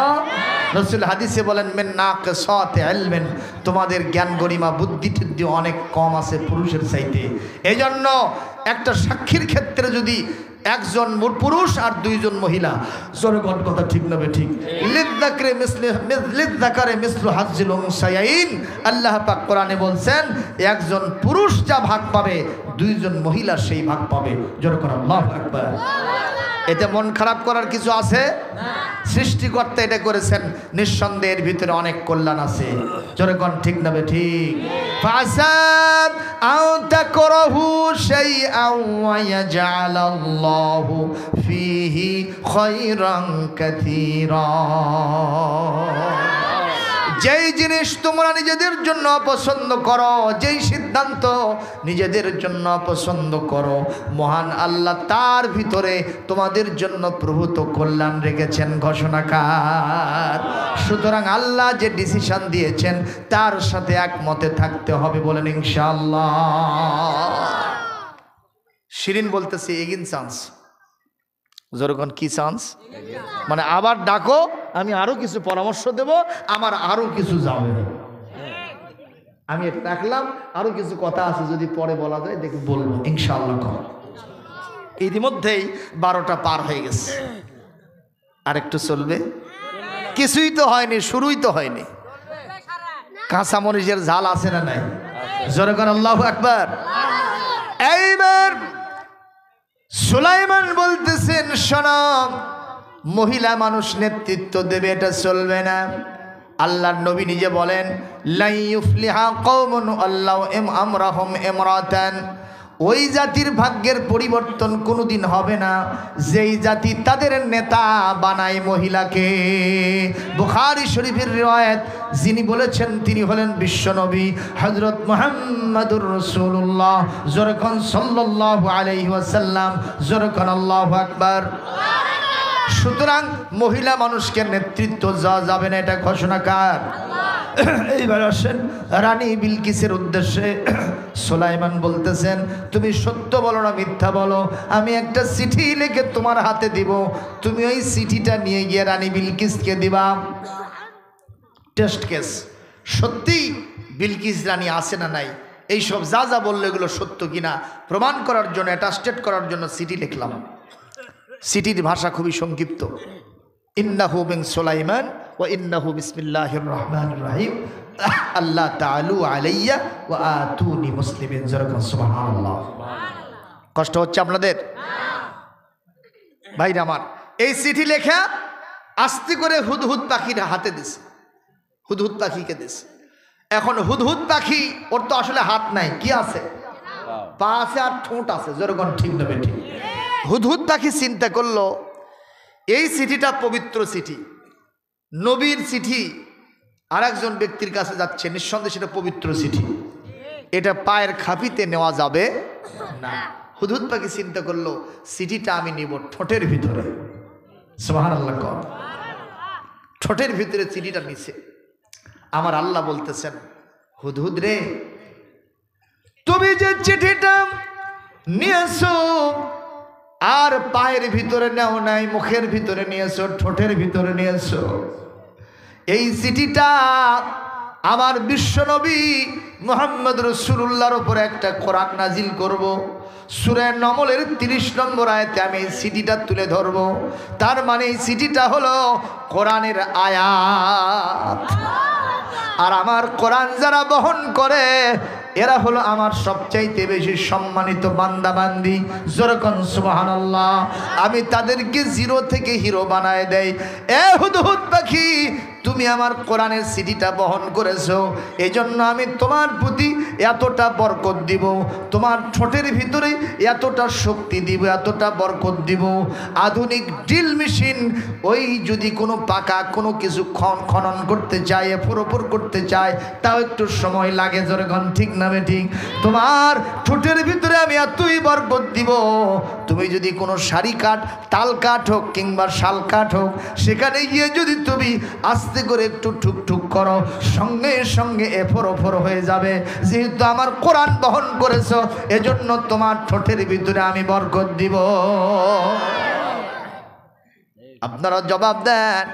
রাসূল হাদিসে বলেন, মেন নাকিসাতি ইলমিন, তোমাদের জ্ঞান গরিমা বুদ্ধি টুদ্ধি অনেক কম আছে পুরুষের চাইতে। এই জন্য একটা সাক্ষীর ক্ষেত্রে যদি একজন পুরুষ আর 2 জন মহিলা, জোরে কোন কথা ঠিক না ঠিক? লিযযাকারে মিসলু হাজ্জিল উনসায়াইন, আল্লাহ পাক কোরআনে বলছেন একজন পুরুষ যা ভাগ পাবে 2 জন মহিলা সেই ভাগ পাবে। জোরে কোন আল্লাহু আকবার। এতে মন খারাপ করার কিছু আছে? সৃষ্টিকর্তা এটা করেছেন, নিঃসন্দেহের ভিতরে অনেক কল্যাণ আছে। জোরে কোন ঠিক না ঠিক? ফাসাব আও তাকরাহু শাইআন ওয়া ইয়াজআলাল্লাহু ফীহি খায়রান কাসীরা। যেই জিনিস তোমরা নিজেদের জন্য পছন্দ করো, যেই সিদ্ধান্ত নিজেদের জন্য পছন্দ করো, মহান আল্লাহ তার ভিতরে তোমাদের জন্য প্রভূত কল্যাণ রেখেছেন ঘোষণাকার। সুতরাং আল্লাহ যে ডিসিশন দিয়েছেন তার সাথে একমতে থাকতে হবে, বলেন ইনশাআল্লাহ। শিরিন বলতেছে এগিন চান্স। যেরকম কি চান্স? মানে আবার ডাকো, আমি আরো কিছু পরামর্শ দেব, আমার আরো কিছু যাবে। আমি এটা রাখলাম, আরো কিছু কথা আছে যদি পরে বলা যায় দেখে বলবো ইনশাআল্লাহ। ইতিমধ্যেই 12টা পার হয়ে গেছে, আর একটু চলবে। কিছুই তো হয়নি, শুরুই তো হয়নি। কাঁচামরিচের ঝাল আছে না নাই? জোরে করে আল্লাহু আকবার। এইবার সুলাইমান বলতেছেন, শোনো, মহিলা মানুষ নেতৃত্ব দেবে এটা চলবে না। আল্লাহর নবী নিজে বলেন, লা ইউফলিহা কওমুন আল্লাহু আমরাহুম ইমরাতান, ওই জাতির ভাগ্যের পরিবর্তন কোনোদিন হবে না যেই জাতি তাদের নেতা বানায় মহিলাকে। বুখারী শরীফের রিওয়ায়াত, যিনি বলেছেন তিনি হলেন বিশ্বনবী হযরত মুহাম্মদুর রাসূলুল্লাহ। জোরকান সাল্লাল্লাহু আলাইহি ওয়াসাল্লাম, জোরকান আল্লাহু আকবার। সুতরাং মহিলা মানুষকে নেতৃত্ব দেওয়া যাবে না, এটা ঘোষণা কার? এইবার আসেন রানী বিলকিসের উদ্দেশ্যে সুলাইমান বলতেছেন, তুমি সত্য বলো না মিথ্যা বলো, আমি একটা চিঠি লিখে তোমার হাতে দিব, তুমি ওই চিঠিটা নিয়ে গিয়ে রানী বিলকিসকে দিবা। টেস্ট কেস, সত্যি বিলকিস রানী আছে না নাই, এইসব যা যা বললো এগুলো সত্য কিনা প্রমাণ করার জন্য, অ্যাটাস্টেড করার জন্য চিঠি লিখলাম। চিঠির ভাষা খুবই সংক্ষিপ্ত, ইন্নাহু মিন সুলাইমান ওয়া ইন্নাহু বিসমিল্লাহির রহমানির রহিম, আল্লাহ তাআলু আলাইয়া ওয়া আতুনি মুসলিমিন। সুবহানাল্লাহ। কষ্ট হচ্ছে আপনাদের? ভাইরা আমার, এই চিঠি লেখা আস্তে করে হুদহুদ পাখির হাতে দিছে, হুদহুদ পাখিকে দিছে। এখন হুদহুদ পাখি, ওর তো আসলে হাত নাই, কি আছে? পা আছে আর ঠোঁট আছে। যেরকম ঠিক নেবে ঠিক। হুদহুদ পাখি চিন্তা করলো, এই চিঠিটা পবিত্র চিঠি, নবীর চিঠি আর একজন ব্যক্তির কাছে যাচ্ছে, নিঃসন্দেহে সেটা পবিত্র চিঠি, এটা পায়ের খাপিতে নেওয়া যাবে না। হুদহুদ পাখি চিন্তা করলো, চিঠিটা আমি নিব ঠোঁটের ভিতরে। সুবহানাল্লাহ। ঠোঁটের ভিতরে চিঠিটা নিছে। আমার আল্লাহ বলতেছেন, হুদহুদ রে, তুমি যে চিঠিটা নিয়েছো আর পায়ের ভিতরে নেও নাই, মুখের ভিতরে নিয়েছো, ঠোঁটের ভিতরে নিয়েছো, এই চিঠিটা আমার বিশ্বনবী মুহাম্মদ রাসূলুল্লাহর উপরে একটা কোরআন নাজিল করব। সূরা নমলের 30 নম্বর আয়াতে আমি এই চিঠিটা তুলে ধরব। তার মানে এই চিঠিটা হলো কোরআনের আয়াত। আর আমার কোরআন যারা বহন করে এরা হলো আমার সবচাইতে বেশি সম্মানিত বান্দা বান্দি। যেরকম সুবহানাল্লাহ। আমি তাদেরকে জিরো থেকে হিরো বানায় দেই। এ হুদহুদ পাখি, তুমি আমার কোরআনের সিডিটা বহন করেছো, এজন্য আমি তোমার প্রতি এতটা বরকত দিব, তোমার ঠোঁটের ভিতরে এতটা শক্তি দিব, এতটা বরকত দিব। আধুনিক ড্রিল মেশিন ওই যদি কোনো পাকা কোনো কিছু খনন করতে চায়, এফোর করতে চায়, তাও একটু সময় লাগে। যেরকম ঠিক না ঠিক? তোমার ঠোঁটের ভিতরে আমি এতই বরকত দিব, তুমি যদি কোনো সারি কাঠ, তাল কাঠ হোক কিংবা শাল কাঠ হোক, সেখানে গিয়ে যদি তুমি আস্তে করে একটু ঠুকঠুক করো, সঙ্গে সঙ্গে এফোর হয়ে যাবে। যেহেতু আমার কোরআন বহন করেছো, এজন্য তোমার ঠোঁটের ভিতরে আমি বরকত দিব। আপনারা জবাব দেন,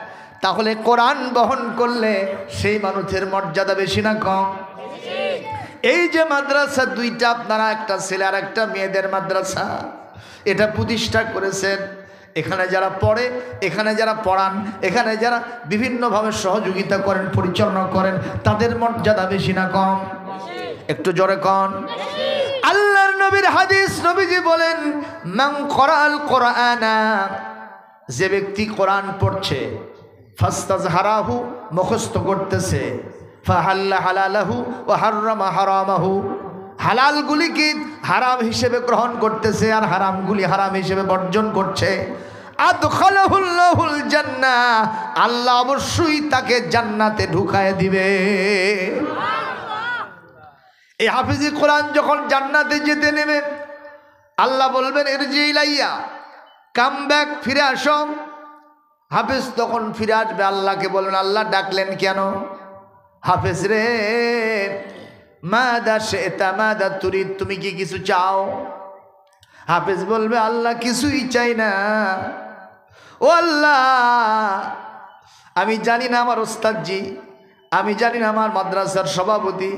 তাহলে কোরআন বহন করলে সেই মানুষের মর্যাদা বেশি না কম? এই যে মাদ্রাসা দুইটা, আপনারা একটা ছেলে আর একটা মেয়েদের মাদ্রাসা এটা প্রতিষ্ঠা করেছেন, এখানে যারা পড়ে, এখানে যারা পড়ান, এখানে যারা বিভিন্নভাবে সহযোগিতা করেন, পরিচালনা করেন, তাদের মর্যাদা বেশি না কম? একটু জোরে কন। আল্লাহর নবীর হাদিস, নবীজি বলেন, মান করাল কোরআনা, যে ব্যক্তি কোরআন পড়ছে, ফাস্তাজহারাহু, মুখস্থ করতেছে, ফাহাল্লা হালালাহু ওয়া হাররামা হারামাহু, হালালগুলিকে হারাম হিসেবে গ্রহণ করতেছে আর হারামগুলি হারাম হিসেবে বর্জন করছে, আদখালাহুল্লাহুল জান্নাহ, আল্লাহ অবশ্যই তাকে জান্নাতে ঢুকায় দিবে। এই হাফিজি কোরআন যখন জান্নাতে যেতে নেবে, আল্লাহ বলবেন ইরজি ইলাইয়া, কাম ব্যাক, ফিরে আসো। হাফিজ তখন ফিরে আসবে, আল্লাহকে বলবেন, আল্লাহ ডাকলেন কেন? হাফিজ রে, মাদা শেতা মাদা তুরিদ, তুমি কি কিছু চাও? হাফিজ বলবে, আল্লাহ কিছুই চাই না। ও আল্লাহ, আমি জানি না আমার ওস্তাদজি, আমি জানি না আমার মাদ্রাসার সভাপতি,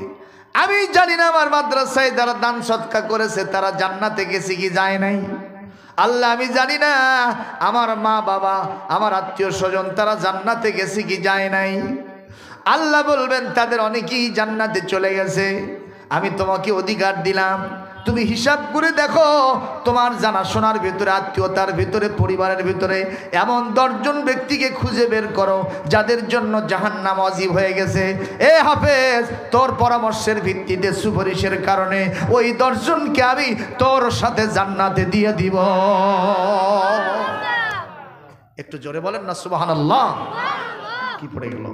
আমি জানি না আমার মাদ্রাসায় যারা দান সৎকা করেছে তারা জান্নাতে গেছে কি যায় নাই। আল্লাহ আমি জানি না আমার মা বাবা আমার আত্মীয় স্বজন তারা জান্নাতে গেছে কি যায় নাই। আল্লাহ বলবেন তাদের অনেকেই জান্নাতে চলে গেছে। আমি তোমাকে অধিকার দিলাম, তুমি হিসাব করে দেখো তোমার জানাশোনার ভিতরে, আত্মীয়তার ভিতরে, পরিবারের ভিতরে এমন 10 জন ব্যক্তিকে খুঁজে বের করো যাদের জন্য জাহান্নাম ওয়াজিব হয়ে গেছে। এ হাফেজ, তোর পরামর্শের ভিত্তিতে সুপারিশের কারণে ওই 10 জনকে আমি তোর সাথে জান্নাতে দিয়ে দিব। একটু জোরে বলেন না সুবহানাল্লাহ। কি পড়ে গেল?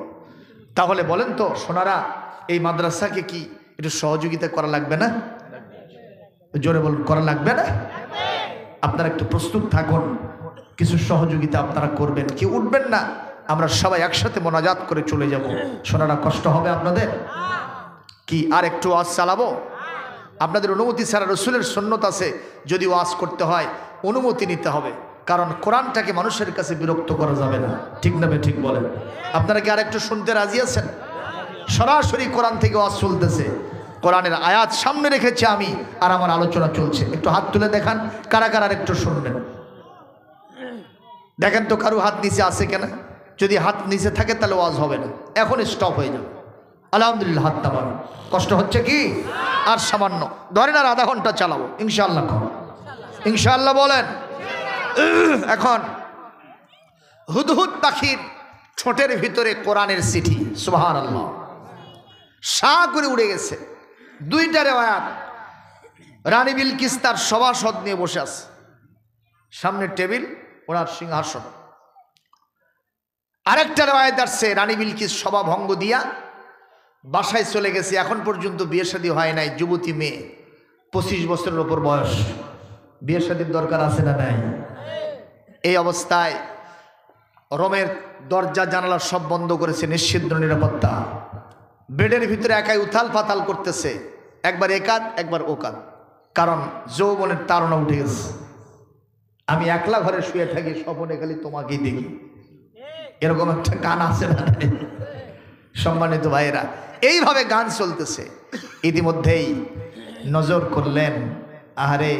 তাহলে বলেন তো সোনারা, এই মাদ্রাসাকে কি একটু সহযোগিতা করা লাগবে না? জোরে বলুন, করা লাগবে না? আপনারা একটু প্রস্তুত থাকুন, কিছু সহযোগিতা আপনারা করবেন, কি উঠবেন না, আমরা সবাই একসাথে মোনাজাত করে চলে যাব। সোনারা, কষ্ট হবে আপনাদের কি? আর একটু ওয়াজ চালাবো? আপনাদের অনুমতি ছাড়া রসুলের সুন্নত আছে, যদি ওয়াজ করতে হয় অনুমতি নিতে হবে, কারণ কোরআনটাকে মানুষের কাছে বিরক্ত করা যাবে না। ঠিক না? ঠিক বলেন। আপনারা কি আর একটু শুনতে রাজি আছেন? সরাসরি কোরআন থেকে ওয়াজ চলতেছে, কোরআনের আয়াত সামনে রেখেছি আমি, আর আমার আলোচনা চলছে। একটু হাত তুলে দেখান কারা কারা একটু শুনবেন। দেখেন তো কারো হাত নিচে আছে কেন? যদি হাত নিচে থাকে তাহলে ওয়াজ হবে না, এখন স্টপ হয়ে যাবে। আলহামদুলিল্লাহ, হাত নামান। কষ্ট হচ্ছে কি? আর সামান্য ধরেন, আর আধা ঘন্টা চালাবো ইনশাআল্লাহ। ইনশাআল্লাহ বলেন। এখন হুদহুদ পাখির ঠোঁটের ভিতরে কোরআনের চিঠি, সুবহানাল্লাহ, সা করে উড়ে গেছে। 2টা রেওয়ায়াত। রানী বিলকিস তার সভাসদ নিয়ে বসে আছে, সামনে টেবিল, ওনার সিংহাসন। আরেকটা রেওয়ায়াত আসছে রানী বিলকিস সভা ভঙ্গ দিয়া বাসায় চলে গেছে। এখন পর্যন্ত বিয়ে শাদী হয় নাই, যুবতী মেয়ে, 25 বছরের ওপর বয়স। বিয়ে শাদীর দরকার আছে না নাই? এই অবস্থায় রোমের দরজা জানালা সব বন্ধ করেছে, নিশ্চিদ্র নিরাপত্তা। বেডের ভিতরে একাই উথাল পাতাল করতেছে, একবার একাত একবার ওকাত, কারণ যৌবনের তাড়না উঠে গেছে। আমি একলা ঘরে শুয়ে থাকি, স্বপ্নে খালি তোমাকেই দেখি, এরকম একটা গান আছে না? সম্মানিত ভাইয়েরা, এইভাবে গান চলতেছে। ইতিমধ্যেই নজর করলেন, আহারে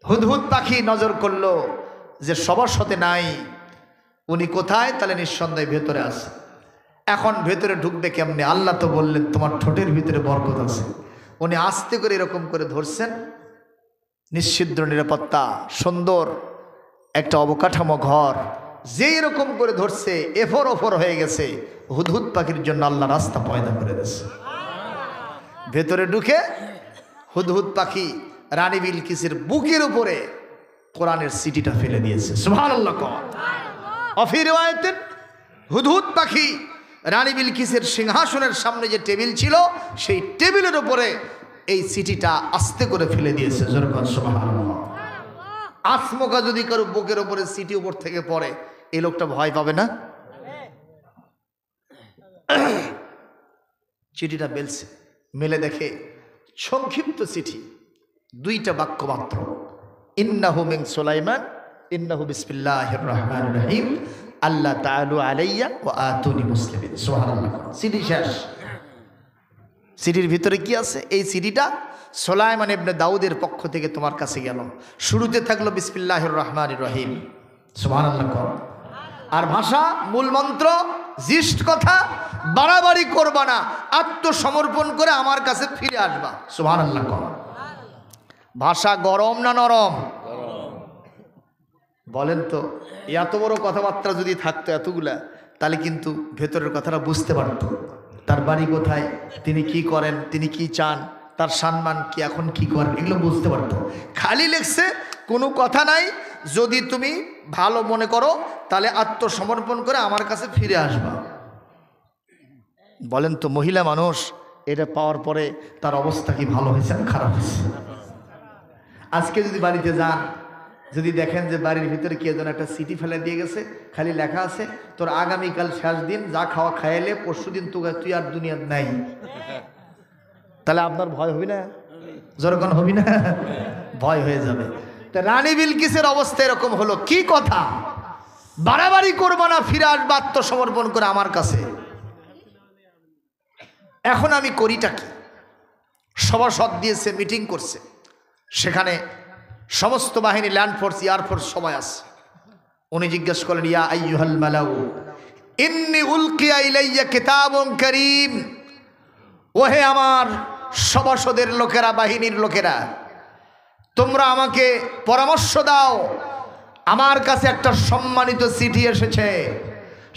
হুদহুদ পাখি নজর করলো যে সবার সাথে নাই, উনি কোথায়? তাহলে নিঃসন্দেহে ভেতরে আছে। এখন ভেতরে ঢুকবে কেমনে? আল্লাহ তো বললেন তোমার ঠোঁটের ভিতরে বরকত আছে। উনি আস্তে করে এরকম করে ধরছেন, নিশ্চিদ্র নিরাপত্তা, সুন্দর একটা অবকাঠামো ঘর, যেই রকম করে ধরছে এফর ওফর হয়ে গেছে। হুদহুদ পাখির জন্য আল্লাহ রাস্তা পয়দা করে দিয়েছে। ভেতরে ঢুকে হুদহুদ পাখি রানী বিলকিসের বুকের উপরে কোরআনের সিটিটা ফেলে দিয়েছে। সুবহানাল্লাহ। অফি রিওয়ায়াতেন, হুদহুদ পাখি রানী বিলকিসের সিংহাসনের সামনে যে টেবিল ছিল সেই টেবিলের উপরে এই সিটিটা আস্তে করে ফেলে দিয়েছে। সুবহানাল্লাহ। আসমকা যদি কারো বুকের উপরে সিটি উপর থেকে পড়ে, এই লোকটা ভয় পাবে না? চিঠিটা মেলছে, মেলে দেখে সংক্ষিপ্ত চিঠি, 2টা বাক্য মাত্র। ইন্নাহু মিন সুলাইমান ইন্নাহু বিসমিল্লাহির রহমানির রহিম আল্লাহ তাআলু আলাইয়া ওয়া আতুনি মুসলিমিন। সুবহানাল্লাহ। চিঠি শেষ। চিঠির ভিতরে কি আছে? এই চিঠিটা সুলাইমান ইবনে দাউদের পক্ষ থেকে তোমার কাছে গেল। শুরুতে থাকলো বিসমিল্লাহির রহমানির রহিম। সুবহানাল্লাহ। আর ভাষা, মূল মন্ত্র, জিষ্ট কথা, বাড়াবাড়ি করবা না, আত্মসমর্পণ করে আমার কাছে ফিরে আসবা। সুবহানাল্লাহ। ভাষা গরম না নরম? বলেন তো, এত বড় কথাবার্তা যদি থাকতো এতগুলা, তাহলে কিন্তু ভেতরের কথাটা বুঝতে পারত। তার বাড়ি কোথায়, তিনি কি করেন, তিনি কি চান, তার সম্মান কি, এখন কি করেন, এগুলো বুঝতে পারত। খালি লেখছে কোনো কথা নাই, যদি তুমি ভালো মনে করো তাহলে আত্মসমর্পণ করে আমার কাছে ফিরে আসবা। বলেন তো, মহিলা মানুষ এটা পাওয়ার পরে তার অবস্থা কি ভালো হয়েছে না খারাপ হয়েছে? আজকে যদি বাড়িতে যান, যদি দেখেন যে বাড়ির ভিতরে কে যেন একটা সিটি ফেলে দিয়ে গেছে, খালি লেখা আছে তোর আগামীকাল শেষ দিন, যা খাওয়া খাইলে পরশু দিন তুই আর দুনিয়ার নাই, তাহলে আপনার ভয় হবি না? যখন হবি না, ভয় হয়ে যাবে। তা রানী বিলকিসের অবস্থা এরকম হলো। কি কথা? বাড়াবাড়ি করবো না, ফিরে আসবা আত্মসমর্পণ করে আমার কাছে। এখন আমি করিটা কি? সভাসদ দিয়েছে, মিটিং করছে, সেখানে সমস্ত বাহিনী, ল্যান্ড ফোর্স, এয়ারফোর্স সবাই আছে। উনি জিজ্ঞেস করলেন, ইয়া আইয়ুহাল মালাউ ইন্নী উলকিয়া ইলাইয়া কিতাবুন কারীম, ওহে আমার সভাসদের লোকেরা, বাহিনীর লোকেরা, তোমরা আমাকে পরামর্শ দাও। আমার কাছে একটা সম্মানিত চিঠি এসেছে,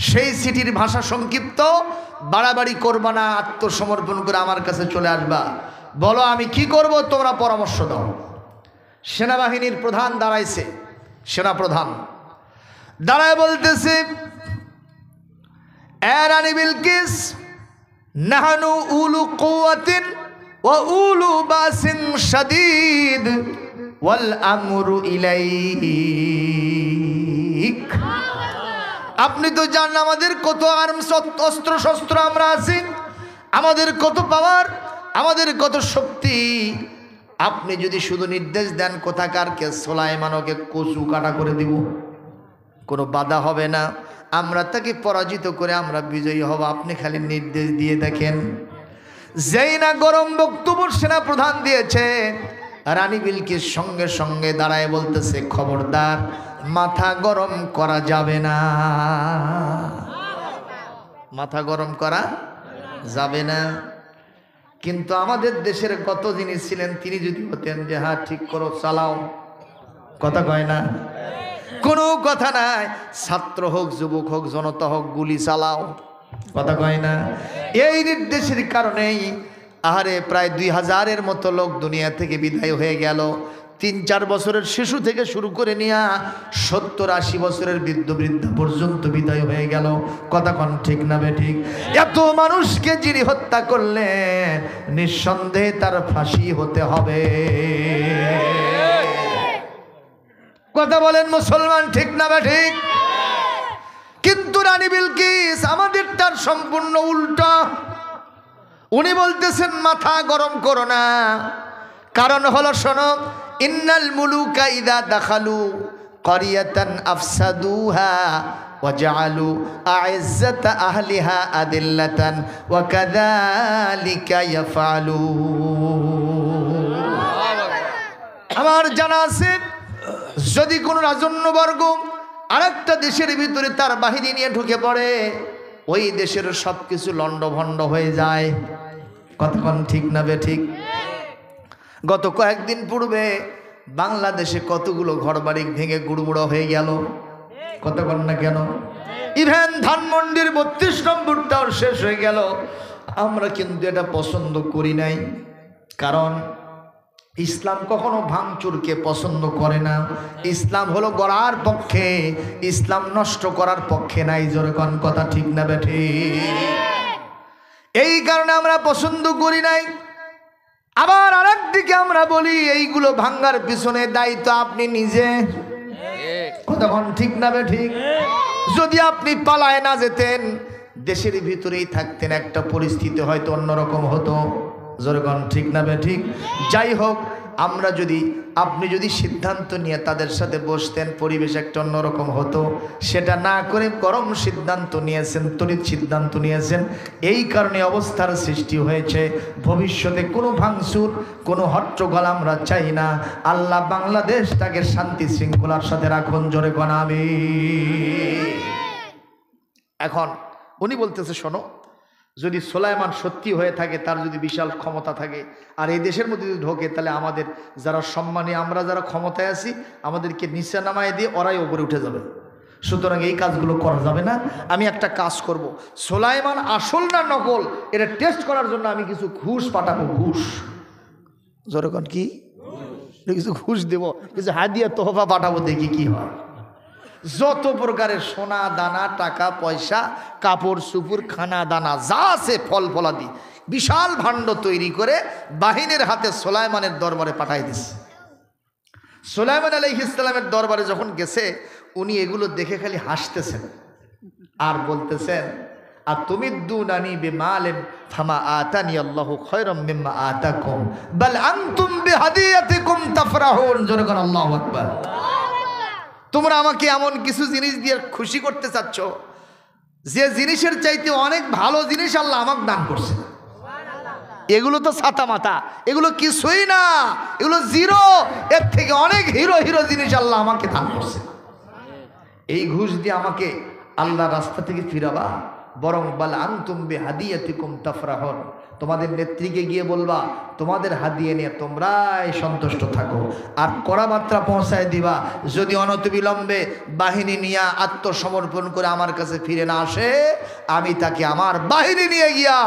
সেই চিঠির ভাষা সংক্ষিপ্ত, বাড়াবাড়ি করবা না, আত্মসমর্পণ করে আমার কাছে চলে আসবা। বলো আমি কি করব, তোমরা পরামর্শ দাও। সেনাবাহিনীর প্রধান দাঁড়াইছে, সেনাপ্রধান দাঁড়ায় বলতেছে, এ রানী বিলকিস, নাহানু উলু কুওয়াতিন ওয়া উলু বাসিন শাদীদ ওয়াল আমরু ইলাইক। আপনি তো জানেন আমাদের কত আর্মস, অস্ত্র শস্ত্র আমরা আছি, আমাদের কত পাওয়ার, আমাদের কত শক্তি। আপনি যদি শুধু নির্দেশ দেন কোথাকারকে সুলাইমানকে কচু কাটা করে দিব, কোনো বাধা হবে না, আমরা তাকে পরাজিত করে আমরা বিজয়ী হব। আপনি খালি নির্দেশ দিয়ে দেখেন। যেই না গরম বক্তব্য সেনা প্রধান দিয়েছে, রানী বিলকিস সঙ্গে সঙ্গে দাঁড়ায় বলতেছে, খবরদার, মাথা গরম করা যাবে না, মাথা গরম করা যাবে না। কিন্তু আমাদের দেশের কত যিনি ছিলেন, তিনি যদি হতেন যে হ্যাঁ ঠিক করো, চালাও, কথা কয় না, কোনো কথা নাই, ছাত্র হোক, যুবক হোক, জনতা হোক, গুলি চালাও, কথা কয় না। এই নির্দেশের কারণেই আহারে প্রায় 2000-এর মতো লোক দুনিয়া থেকে বিদায় হয়ে গেল। 3-4 বছরের শিশু থেকে শুরু করে নিয়ে 70-80 বছরের বৃদ্ধা পর্যন্ত বিদায় হয়ে গেল, কথা কোন ঠিক না বেঠিক? এত মানুষকে যিনি হত্যা করলেন, নিঃসন্দেহে তার ফাঁসি হতে হবে, কথা বলেন মুসলমান, ঠিক না বেঠিক? কিন্তু রানী বিলকিস আমাদের তার সম্পূর্ণ উল্টা। উনি বলতেছেন মাথা গরম করো না, কারণ হলো শোনো, ইন্নাল মুলুকা ইদা দাখালু ক্বরিয়াতান আফসাদুহা ওয়া জাআলু আ'iজ্জাতা আহলিহা আদিল্লাতান ওয়া কাযালিকা ইয়াফআলুন। আমার জানা আছে, যদি কোনো রাজন্যবর্গ আরেকটা দেশের ভিতরে তার বাহিনী নিয়ে ঢুকে পড়ে, ওই দেশের সব কিছু লণ্ডভণ্ড হয়ে যায়, কতক্ষণ ঠিক না বেঠিক? গত কয়েকদিন পূর্বে বাংলাদেশে কতগুলো ঘরবাড়ি ভেঙে গুড়মুড়ো হয়ে গেল, কতক্ষণ না কেন? ইভেন ধানমন্ডির 32 নম্বর টাওয়ার শেষ হয়ে গেল। আমরা কিন্তু এটা পছন্দ করি নাই, কারণ ইসলাম কখনো ভাঙচুরকে পছন্দ করে না। ইসলাম হলো গড়ার পক্ষে, ইসলাম নষ্ট করার পক্ষে নাই, জোরে কোন কথা ঠিক না বেঠিক? এই কারণে আমরা পছন্দ করি নাই। আবার আরেকদিকে আমরা বলি, এইগুলো ভাঙ্গার পিছনে দায়িত্ব আপনি নিজে, কথা কোন ঠিক না বেঠিক? যদি আপনি পালায় না যেতেন, দেশের ভিতরেই থাকতেন, একটা পরিস্থিতি হয়তো অন্যরকম হতো, জোরে কোন ঠিক না বেঠিক? যাই হোক, আপনি যদি সিদ্ধান্ত নিয়ে তাদের সাথে বসতেন, পরিবেশ একটা অন্যরকম হতো। সেটা না করে গরম সিদ্ধান্ত নিয়েছেন, তড়িৎ সিদ্ধান্ত নিয়েছেন, এই কারণে অবস্থার সৃষ্টি হয়েছে। ভবিষ্যতে কোনো ভাঙচুর, কোনো হট্টগোল আমরা চাই না। আল্লাহ বাংলাদেশটাকে শান্তি শৃঙ্খলার সাথে রাখুন, জোরে কোন আমিন। এখন উনি বলতেছে, শোনো, যদি সুলাইমান সত্যি হয়ে থাকে, তার যদি বিশাল ক্ষমতা থাকে, আর এই দেশের মধ্যে যদি ঢোকে, তাহলে আমাদের যারা সম্মানী, আমরা যারা ক্ষমতায় আছি, আমাদেরকে নিচে নামায় দিয়ে ওরাই ওপরে উঠে যাবে। সুতরাং এই কাজগুলো করা যাবে না। আমি একটা কাজ করব, সুলাইমান আসল না নকল এটা টেস্ট করার জন্য আমি কিছু ঘুষ পাঠাবো, ঘুষ, যেরকম কি কিছু ঘুষ দেব, কিছু হাদিয়া তোহফা পাঠাবো, দেখি কি হয়। যত প্রকারের সোনা দানা, টাকা পয়সা, কাপড় চুপুর, খানা দানা যা আছে, ফল ফলাদি, বিশাল ভাণ্ড তৈরি করে বাহিনীর হাতে সুলাইমানের দরবারে পাঠাই দিচ্ছে। সুলাইমান আলাইহিস সালামের দরবারে যখন গেছে, উনি এগুলো দেখে খালি হাসতেছেন আর বলতেছেন, আর তুমি দুনানি বিমালিন ফামা আতানি আল্লাহু খায়রাম মিম্মা আতাকুম বাল আনতুম বিহাদিয়াতিকুম তাফরাহুন, জোরে কোন আল্লাহু আকবার। তোমরা আমাকে এমন কিছু জিনিস দিয়ে খুশি করতে চাচ্ছ, যে জিনিসের চাইতে অনেক ভালো জিনিস আল্লাহ আমাকে দান করছে। এগুলো তো ছাতা মাতা, এগুলো কিছুই না, এগুলো জিরো। এর থেকে অনেক হিরো হিরো জিনিস আল্লাহ আমাকে দান করছে। এই ঘুষ দিয়ে আমাকে আল্লাহ রাস্তা থেকে ফিরাবা? বরং বাল আনতুম বিহাদিয়াতিকুম তাফরাহুন, তোমাদের নেত্রীকে গিয়ে বলবা তোমাদের হাদিয়া নিয়ে তোমরাই সন্তুষ্ট থাকো, আর কড়া মাত্রা পৌঁছায় দিবা যদি অনতিবিলম্বে বাহিনী নিয়ে আত্মসমর্পণ করে আমার কাছে ফিরে না আসে, আমি তাকে আমার বাহিনী নিয়ে গিয়া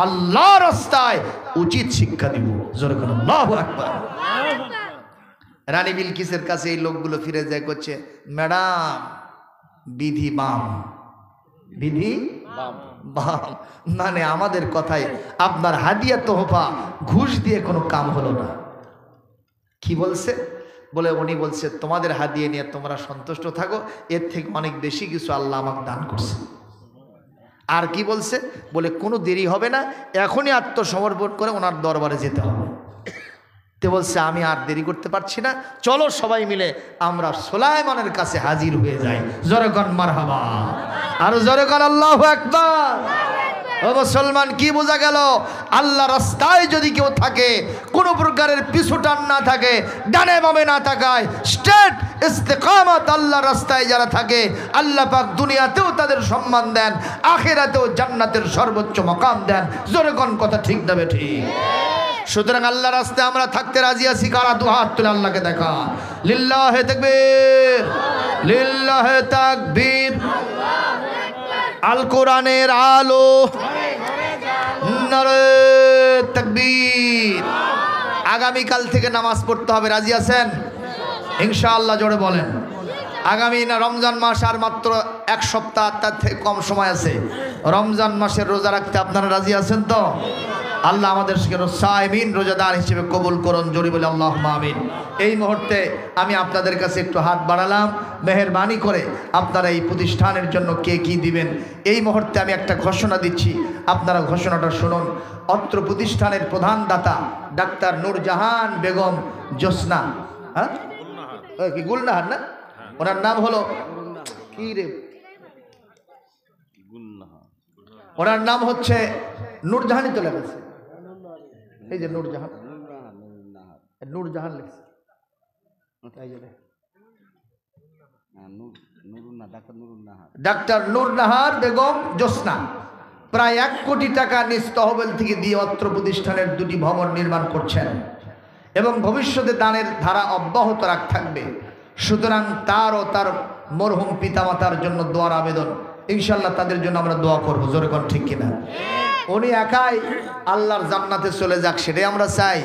আল্লাহ রাস্তায় উচিত শিক্ষা দিব। জোরে বলুন আল্লাহু আকবার। রানী বিলকিসের কাছে এই লোকগুলো ফিরে যায়, করছে ম্যাডাম বিধি বাম, বিধি বাম, মানে আমাদের কথায় আপনার হাদিয়া তোহফা ঘুষ দিয়ে কোনো কাম হলো না। কি বলছে? বলে উনি বলছে তোমাদের হাদিয়া নিয়ে তোমরা সন্তুষ্ট থাকো, এর থেকে অনেক বেশি কিছু আল্লাহ আমাকে দান করছে। আর কি বলছে? বলে কোনো দেরি হবে না, এখনই আত্মসমর্পণ করে ওনার দরবারে যেতে হবে। তে বলছে আমি আর দেরি করতে পারছি না, চলো সবাই মিলে আমরা সুলাইমানের কাছে হাজির হয়ে যাই। জোরে কোন মারহাবা, আর জোরে কোন আল্লাহু আকবার। ও মুসলমান, কি বোঝা গেল? আল্লাহ রাস্তায় যদি কেউ থাকে, কোনো প্রকারের পিছুটান না থাকে, ডানে বামে না তাকায়, স্ট্রেট ইস্তেকামত আল্লাহ রাস্তায় যারা থাকে, আল্লাহ পাক দুনিয়াতেও তাদের সম্মান দেন, আখিরাতেও জান্নাতের সর্বোচ্চ মাকাম দেন। জোরে কোন কথা ঠিক না ঠিক? সুতরাং আল্লাহ রাস্তায় আমরা থাকতে রাজি আছি কারা? দু হাত তুলে আল্লাহকে দেখা। লিল্লাহে তাকবীর, লিল্লাহে তাকবীর। আল কোরআনের আলো, নারে তাকবীর। আগামীকাল থেকে নামাজ পড়তে হবে, রাজি আছেন ইনশাআল্লাহ? জোরে বলেন। আগামী না রমজান মাস আর মাত্র এক সপ্তাহ, তার থেকে কম সময় আছে। রমজান মাসের রোজা রাখতে আপনারা রাজি আছেন তো? আল্লাহ আমাদের সাইমিন রোজাদার হিসেবে কবুল করুন। জোরে বলে আল্লাহুম্মা আমিন। এই মুহূর্তে আমি আপনাদের কাছে একটু হাত বাড়ালাম, মেহেরবানি করে আপনারা এই প্রতিষ্ঠানের জন্য কে কি দিবেন, এই মুহূর্তে আমি একটা ঘোষণা দিচ্ছি, আপনারা ঘোষণাটা শুনুন। অত্র প্রতিষ্ঠানের প্রধান দাতা ডাক্তার নূরজাহান বেগম জোসনা, হ্যাঁ কি গুলনাহার না, ওনার নাম হলো কি রে, ওনার নাম হচ্ছে নূরজাহানই তো লেগেছে, এই যে নূরজাহান, নূরজাহান লিখছে, ডাক্তার নূরনাহার বেগম জোসনা প্রায় 1 কোটি টাকা নিজ তহবিল থেকে দিয়ে অত্র প্রতিষ্ঠানের 2টি ভবন নির্মাণ করছেন এবং ভবিষ্যতে দানের ধারা অব্যাহত থাকবে। সুতরাং তার ও তার মরহুম পিতামাতার জন্য দোয়ার আবেদন, ইনশাল্লাহ তাদের জন্য আমরা দোয়া করবো। জোরে কোন ঠিক কিনা? উনি একাই আল্লাহর জান্নাতে চলে যাক, সেটাই আমরা চাই।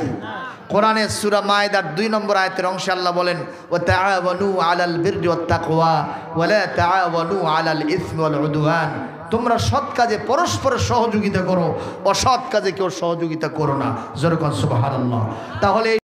কোরআনের সূরা মায়েদার 2 নম্বর আয়াতের অংশে আল্লাহ বলেন, ওয়া তাআওয়ানু আলাল বিররি ওয়াত তাকওয়া ওয়া লা তাআওয়ানু আলাল ইসমি ওয়াল উদওয়ান, তোমরা সৎ কাজে পরস্পরের সহযোগিতা করো, অসৎ কাজে কেউ সহযোগিতা করো না। জোরে কোন সুবহানাল্লাহ। তাহলে